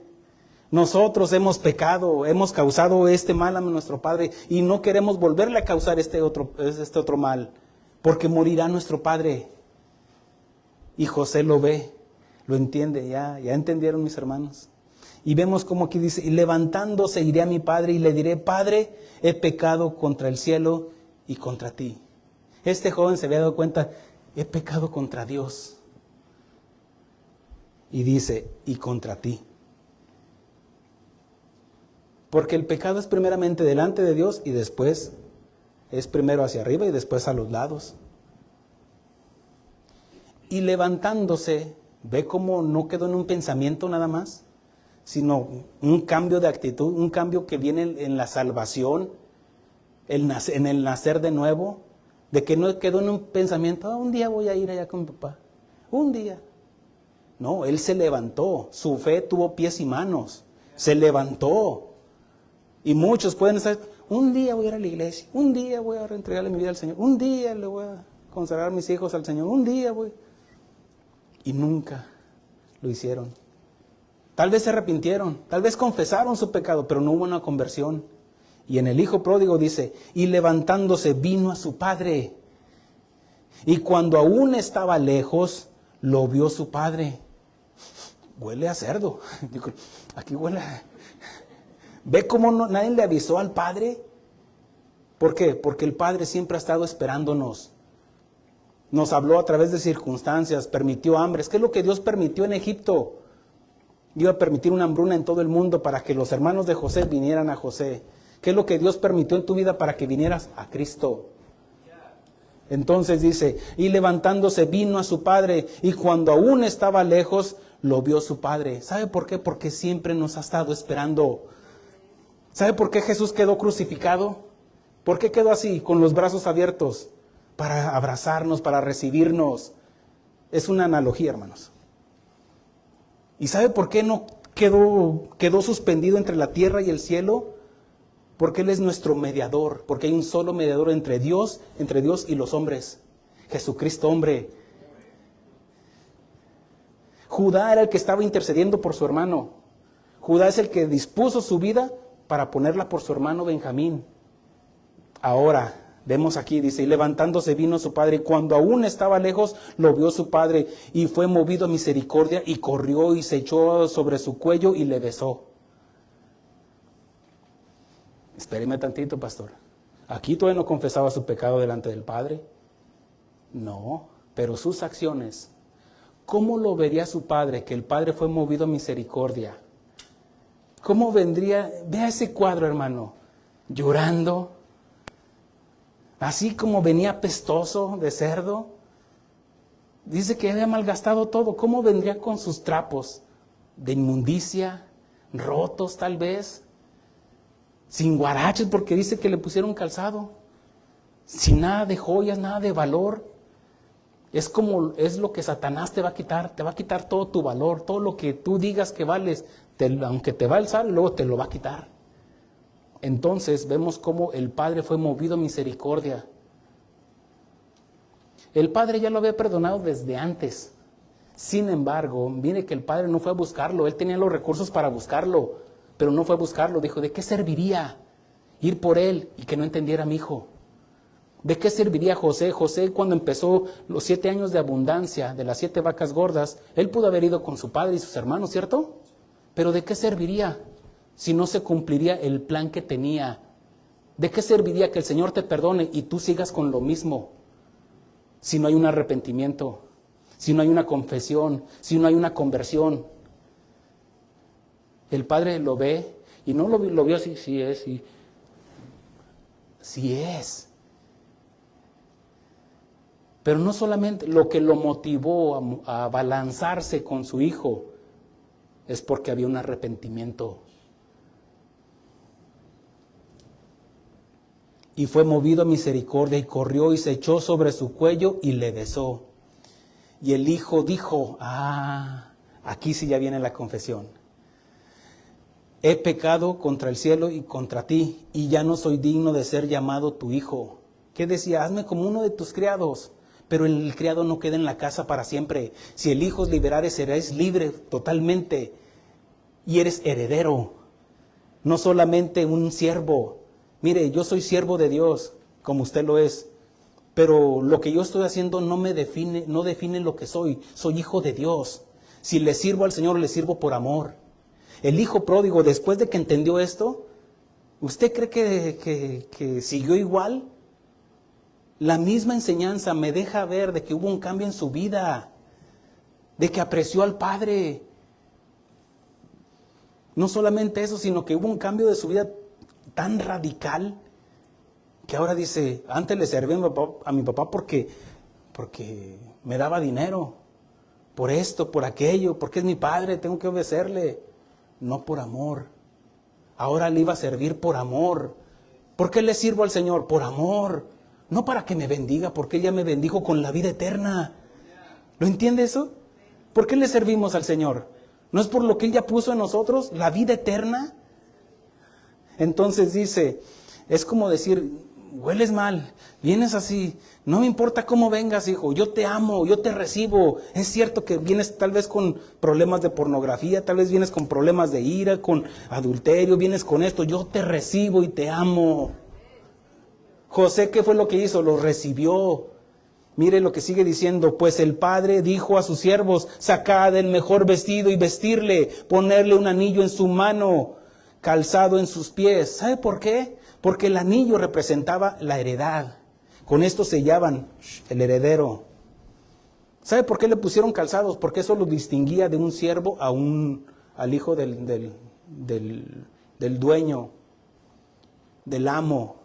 A: Nosotros hemos pecado, hemos causado este mal a nuestro padre y no queremos volverle a causar este otro mal, porque morirá nuestro padre. Y José lo ve, lo entiende, ya entendieron mis hermanos. Y vemos como aquí dice: y levantándose iré a mi padre y le diré: Padre, he pecado contra el cielo y contra ti. Este joven se había dado cuenta: he pecado contra Dios. Y dice: y contra ti. Porque el pecado es primeramente delante de Dios y después es primero hacia arriba y después a los lados. Y levantándose, ve cómo no quedó en un pensamiento nada más, sino un cambio de actitud, un cambio que viene en la salvación, en el nacer de nuevo, de que no quedó en un pensamiento: un día voy a ir allá con mi papá, un día. No, él se levantó, su fe tuvo pies y manos, se levantó. Y muchos pueden estar: un día voy a ir a la iglesia, un día voy a entregarle mi vida al Señor, un día le voy a consagrar mis hijos al Señor, un día voy. Y nunca lo hicieron. Tal vez se arrepintieron, tal vez confesaron su pecado, pero no hubo una conversión. Y en el hijo pródigo dice: y levantándose vino a su padre. Y cuando aún estaba lejos, lo vio su padre. Huele a cerdo. Digo, aquí huele a... ¿Ve cómo nadie le avisó al padre? ¿Por qué? Porque el padre siempre ha estado esperándonos. Nos habló a través de circunstancias, permitió hambres. ¿Qué es lo que Dios permitió en Egipto? Iba a permitir una hambruna en todo el mundo para que los hermanos de José vinieran a José. ¿Qué es lo que Dios permitió en tu vida para que vinieras a Cristo? Entonces dice: y levantándose vino a su padre, y cuando aún estaba lejos, lo vio su padre. ¿Sabe por qué? Porque siempre nos ha estado esperando. ¿Sabe por qué Jesús quedó crucificado? ¿Por qué quedó así, con los brazos abiertos? Para abrazarnos, para recibirnos. Es una analogía, hermanos. ¿Y sabe por qué no quedó suspendido entre la tierra y el cielo? Porque Él es nuestro mediador, porque hay un solo mediador entre Dios y los hombres. Jesucristo, hombre. Judá era el que estaba intercediendo por su hermano. Judá es el que dispuso su vida para ponerla por su hermano Benjamín. Ahora, vemos aquí, dice: y levantándose vino su padre, y cuando aún estaba lejos, lo vio su padre, y fue movido a misericordia, y corrió y se echó sobre su cuello y le besó. Espéreme tantito, pastor. Aquí todavía no confesaba su pecado delante del Padre. No, pero sus acciones. ¿Cómo lo vería su padre, que el padre fue movido a misericordia? ¿Cómo vendría? Vea ese cuadro, hermano, llorando, así como venía apestoso de cerdo. Dice que había malgastado todo. ¿Cómo vendría con sus trapos de inmundicia, rotos tal vez? Sin guaraches, porque dice que le pusieron calzado, sin nada de joyas, nada de valor. Es lo que Satanás te va a quitar todo tu valor, todo lo que tú digas que vales, aunque te va a alzar, luego te lo va a quitar. entonces vemos cómo el Padre fue movido a misericordia. El Padre ya lo había perdonado desde antes. Sin embargo, mire que el Padre no fue a buscarlo. Él tenía los recursos para buscarlo, pero no fue a buscarlo. Dijo, ¿de qué serviría ir por él y que no entendiera a mi hijo? ¿De qué serviría José? José, cuando empezó los 7 años de abundancia de las 7 vacas gordas, él pudo haber ido con su padre y sus hermanos, ¿cierto? Pero ¿de qué serviría si no se cumpliría el plan que tenía? ¿De qué serviría que el Señor te perdone y tú sigas con lo mismo? Si no hay un arrepentimiento, si no hay una confesión, si no hay una conversión. El Padre lo ve y no lo vio así, sí es, sí es. Pero no solamente lo que lo motivó a abalanzarse con su hijo es porque había un arrepentimiento. Y fue movido a misericordia y corrió y se echó sobre su cuello y le besó. Y el hijo dijo, aquí sí ya viene la confesión. He pecado contra el cielo y contra ti, y ya no soy digno de ser llamado tu hijo. ¿Qué decía? Hazme como uno de tus criados. Pero el criado no queda en la casa para siempre. Si el hijo os liberare, seréis libre totalmente. Y eres heredero, no solamente un siervo. Mire, yo soy siervo de Dios, como usted lo es. Pero lo que yo estoy haciendo no define lo que soy. Soy hijo de Dios. Si le sirvo al Señor, le sirvo por amor. El hijo pródigo, después de que entendió esto, ¿usted cree que siguió igual? La misma enseñanza me deja ver de que hubo un cambio en su vida, de que apreció al Padre. No solamente eso, sino que hubo un cambio de su vida tan radical que ahora dice, antes le serví a mi papá porque me daba dinero, por esto, por aquello, porque es mi padre, tengo que obedecerle, no por amor. Ahora le iba a servir por amor. ¿Por qué le sirvo al Señor? Por amor, no para que me bendiga, porque Él ya me bendijo con la vida eterna. ¿Lo entiende eso? ¿Por qué le servimos al Señor? ¿No es por lo que Él ya puso en nosotros, la vida eterna? Entonces dice, es como decir, hueles mal, vienes así, no me importa cómo vengas, hijo, yo te amo, yo te recibo. Es cierto que vienes tal vez con problemas de pornografía, tal vez vienes con problemas de ira, con adulterio, vienes con esto, yo te recibo y te amo. José, ¿qué fue lo que hizo? Lo recibió. Mire lo que sigue diciendo, pues el padre dijo a sus siervos, sacad el mejor vestido y vestirle, ponerle un anillo en su mano, calzado en sus pies. ¿Sabe por qué? Porque el anillo representaba la heredad. Con esto sellaban el heredero. ¿Sabe por qué le pusieron calzados? Porque eso lo distinguía de un siervo al hijo del dueño, del amo.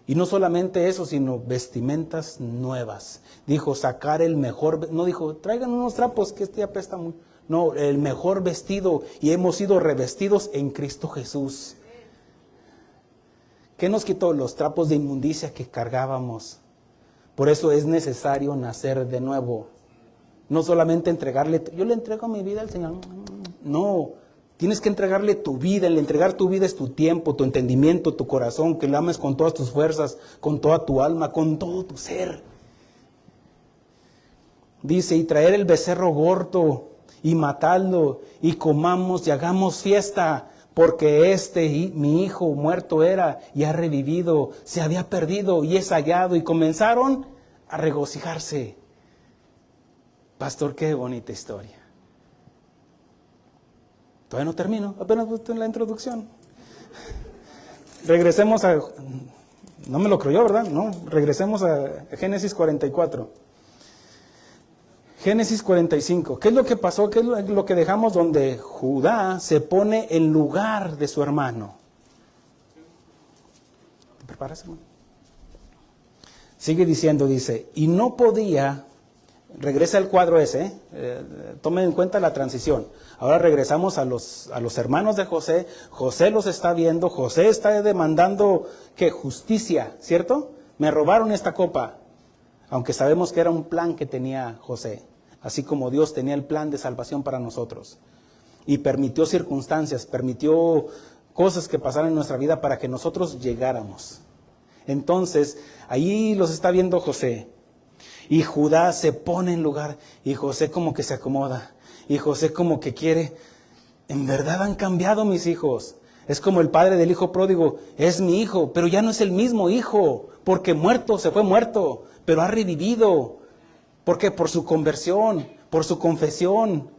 A: Y no solamente eso, sino vestimentas nuevas. Dijo, sacar el mejor, no dijo, traigan unos trapos que ya apesta muy. No, el mejor vestido, y hemos sido revestidos en Cristo Jesús. ¿Qué nos quitó? Los trapos de inmundicia que cargábamos. Por eso es necesario nacer de nuevo. No solamente entregarle, yo le entrego mi vida al Señor. No, tienes que entregarle tu vida. El entregar tu vida es tu tiempo, tu entendimiento, tu corazón, que lo ames con todas tus fuerzas, con toda tu alma, con todo tu ser. Dice, y traer el becerro gordo y matarlo y comamos y hagamos fiesta, porque mi hijo muerto era y ha revivido, se había perdido y es hallado. Y comenzaron a regocijarse. Pastor, qué bonita historia. Todavía no termino, apenas en la introducción. Regresemos no me lo creyó, ¿verdad? No, regresemos a Génesis 44. Génesis 45. ¿Qué es lo que pasó? ¿Qué es lo que dejamos donde Judá se pone en lugar de su hermano? ¿Te preparas, hermano? Sigue diciendo, dice, y no podía, regresa el cuadro ese, tomen en cuenta la transición. Ahora regresamos a los hermanos de José. José los está viendo, José está demandando que justicia, ¿cierto? Me robaron esta copa, aunque sabemos que era un plan que tenía José, así como Dios tenía el plan de salvación para nosotros. Y permitió circunstancias, permitió cosas que pasaron en nuestra vida para que nosotros llegáramos. Entonces, ahí los está viendo José. Y Judá se pone en lugar. Y José como que se acomoda. Y José como que quiere. En verdad han cambiado mis hijos. Es como el padre del hijo pródigo. Es mi hijo, pero ya no es el mismo hijo. Porque muerto, se fue muerto. Pero ha revivido. ¿Por qué? Por su conversión, por su confesión,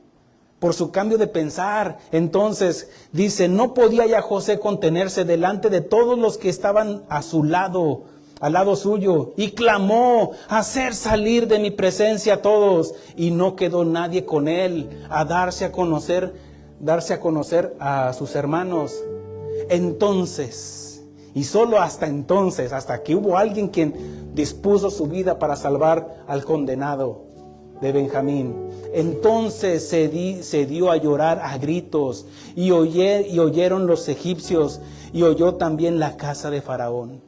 A: por su cambio de pensar. Entonces dice, no podía ya José contenerse delante de todos los que estaban a su lado, al lado suyo, y clamó, hacer salir de mi presencia a todos, y no quedó nadie con él a darse a conocer a sus hermanos. Entonces, y solo hasta entonces, hasta que hubo alguien quien dispuso su vida para salvar al condenado de Benjamín. Entonces se dio a llorar a gritos y oyeron los egipcios y oyó también la casa de Faraón.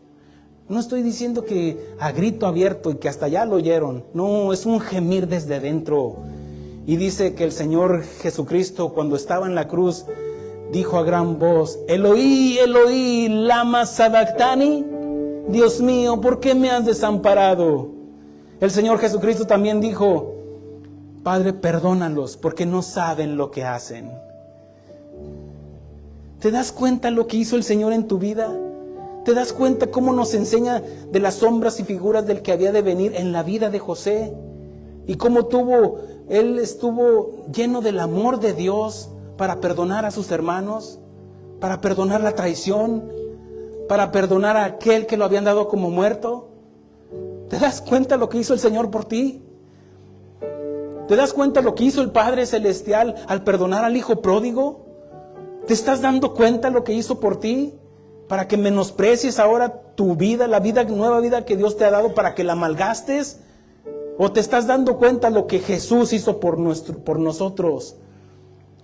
A: No estoy diciendo que a grito abierto y que hasta allá lo oyeron. No, es un gemir desde dentro. Y dice que el Señor Jesucristo, cuando estaba en la cruz, dijo a gran voz, Eloí, Eloí, lama sabactani. Dios mío, ¿por qué me has desamparado? El Señor Jesucristo también dijo, Padre, perdónalos porque no saben lo que hacen. ¿Te das cuenta lo que hizo el Señor en tu vida? ¿Te das cuenta cómo nos enseña de las sombras y figuras del que había de venir en la vida de José? Y cómo él estuvo lleno del amor de Dios para perdonar a sus hermanos, para perdonar la traición, para perdonar a aquel que lo habían dado como muerto. ¿Te das cuenta lo que hizo el Señor por ti? ¿Te das cuenta lo que hizo el Padre Celestial al perdonar al hijo pródigo? ¿Te estás dando cuenta lo que hizo por ti? Para que menosprecies ahora tu vida, la nueva vida que Dios te ha dado, para que la malgastes. ¿O te estás dando cuenta lo que Jesús hizo por nosotros?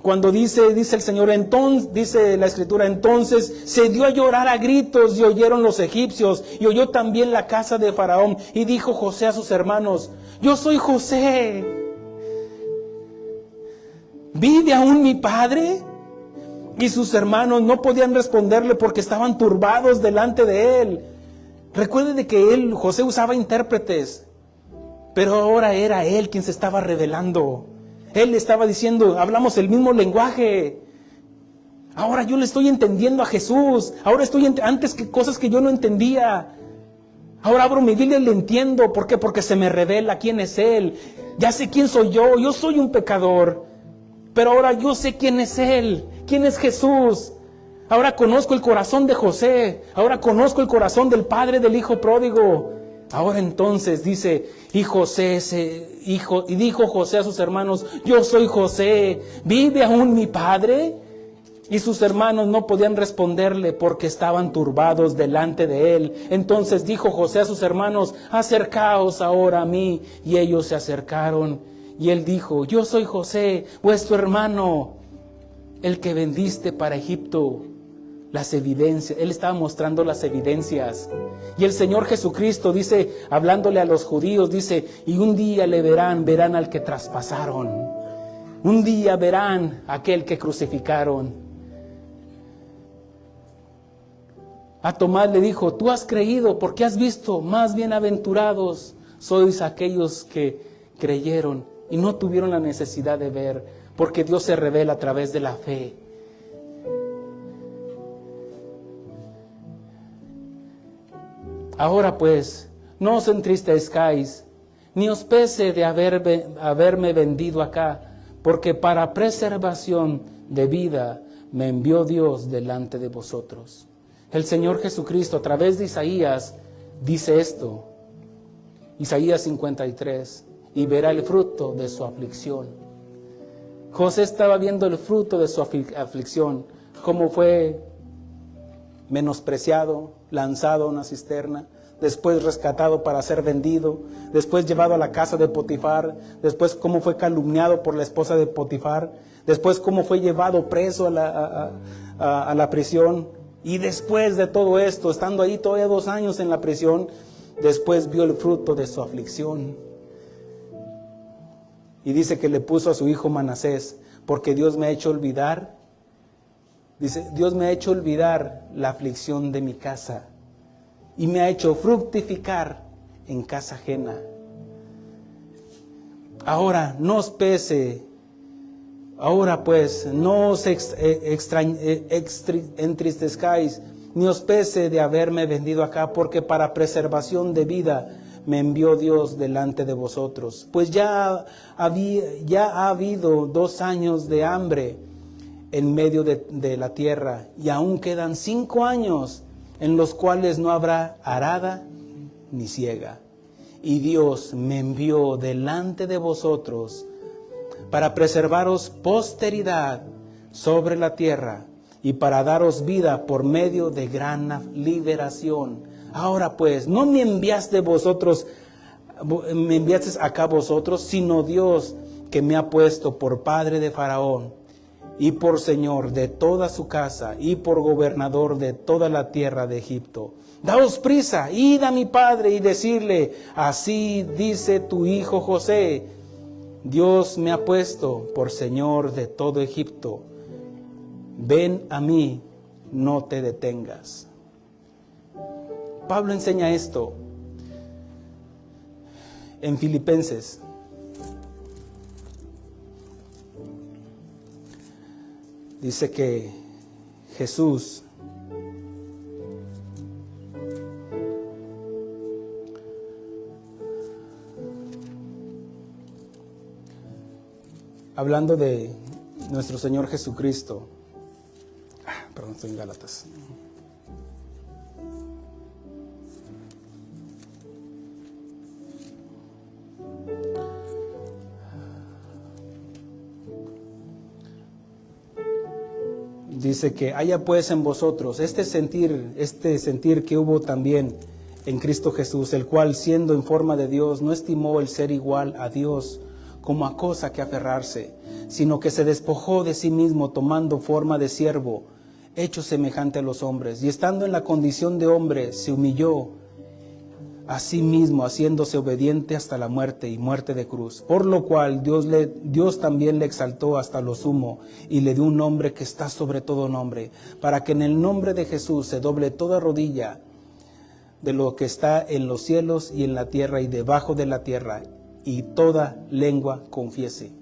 A: Cuando dice el Señor, entonces, dice la Escritura, entonces se dio a llorar a gritos y oyeron los egipcios y oyó también la casa de Faraón. Y dijo José a sus hermanos, yo soy José. ¿Vive aún mi padre? Y sus hermanos no podían responderle porque estaban turbados delante de él. Recuerde de que José usaba intérpretes, pero ahora era él quien se estaba revelando. Él estaba diciendo, hablamos el mismo lenguaje. Ahora yo le estoy entendiendo a Jesús. Ahora antes que cosas que yo no entendía. Ahora abro mi Biblia y le entiendo. ¿Por qué? Porque se me revela quién es Él. Ya sé quién soy yo. Yo soy un pecador. Pero ahora yo sé quién es Él. ¿Quién es Jesús? Ahora conozco el corazón de José. Ahora conozco el corazón del padre del hijo pródigo. Ahora entonces dice, y dijo José a sus hermanos, yo soy José, ¿vive aún mi padre? Y sus hermanos no podían responderle porque estaban turbados delante de él. Entonces dijo José a sus hermanos, acercaos ahora a mí. Y ellos se acercaron. Y él dijo, yo soy José, vuestro hermano, el que vendiste para Egipto. Las evidencias, él estaba mostrando las evidencias. Y el Señor Jesucristo dice, hablándole a los judíos, dice, y un día le verán al que traspasaron. Un día verán a aquel que crucificaron. A Tomás le dijo, tú has creído porque has visto, más bienaventurados sois aquellos que creyeron y no tuvieron la necesidad de ver, porque Dios se revela a través de la fe. Ahora pues, no os entristezcáis, ni os pese de haberme vendido acá, porque para preservación de vida me envió Dios delante de vosotros. El Señor Jesucristo a través de Isaías dice esto, Isaías 53, y verá el fruto de su aflicción. José estaba viendo el fruto de su aflicción, cómo fue menospreciado, lanzado a una cisterna, después rescatado para ser vendido, después llevado a la casa de Potifar, después cómo fue calumniado por la esposa de Potifar, después cómo fue llevado preso a la prisión, y después de todo esto, estando ahí todavía 2 años en la prisión, después vio el fruto de su aflicción. Y dice que le puso a su hijo Manasés, porque Dios me ha hecho olvidar Dice, Dios me ha hecho olvidar la aflicción de mi casa y me ha hecho fructificar en casa ajena. Ahora no os pese, ahora pues no os entristezcáis, ni os pese de haberme vendido acá, porque para preservación de vida me envió Dios delante de vosotros. Pues ya ha habido 2 años de hambre en medio de la tierra, y aún quedan 5 años en los cuales no habrá arada ni siega. Y Dios me envió delante de vosotros para preservaros posteridad sobre la tierra y para daros vida por medio de gran liberación. Ahora pues, no me enviaste acá vosotros, sino Dios, que me ha puesto por padre de Faraón y por señor de toda su casa y por gobernador de toda la tierra de Egipto. Daos prisa, id a mi padre y decirle, así dice tu hijo José, Dios me ha puesto por señor de todo Egipto. Ven a mí, no te detengas. Pablo enseña esto en Filipenses. Dice que Jesús hablando de nuestro Señor Jesucristo, perdón, estoy en Gálatas. Dice que haya pues en vosotros este sentir que hubo también en Cristo Jesús, el cual siendo en forma de Dios no estimó el ser igual a Dios como a cosa que aferrarse, sino que se despojó de sí mismo, tomando forma de siervo, hecho semejante a los hombres, y estando en la condición de hombre, se humilló a sí mismo, haciéndose obediente hasta la muerte y muerte de cruz. Por lo cual Dios también le exaltó hasta lo sumo y le dio un nombre que está sobre todo nombre, para que en el nombre de Jesús se doble toda rodilla de lo que está en los cielos y en la tierra y debajo de la tierra, y toda lengua confiese.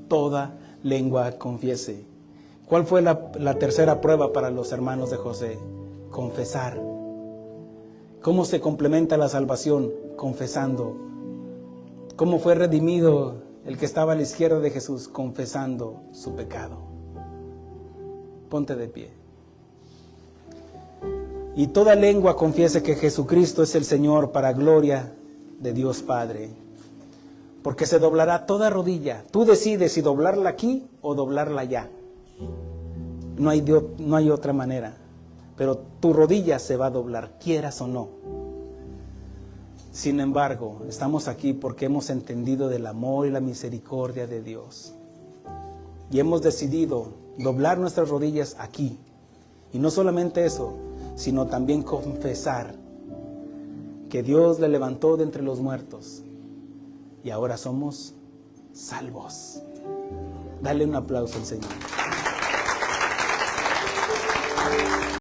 A: Toda lengua confiese. ¿Cuál fue la tercera prueba para los hermanos de José? Confesar. ¿Cómo se complementa la salvación? Confesando. ¿Cómo fue redimido el que estaba a la izquierda de Jesús? Confesando su pecado. Ponte de pie. Y toda lengua confiese que Jesucristo es el Señor, para gloria de Dios Padre. Porque se doblará toda rodilla. Tú decides si doblarla aquí o doblarla allá. No hay otra manera. Pero tu rodilla se va a doblar, quieras o no. Sin embargo, estamos aquí porque hemos entendido del amor y la misericordia de Dios. Y hemos decidido doblar nuestras rodillas aquí. Y no solamente eso, sino también confesar que Dios le levantó de entre los muertos. Y ahora somos salvos. Dale un aplauso al Señor.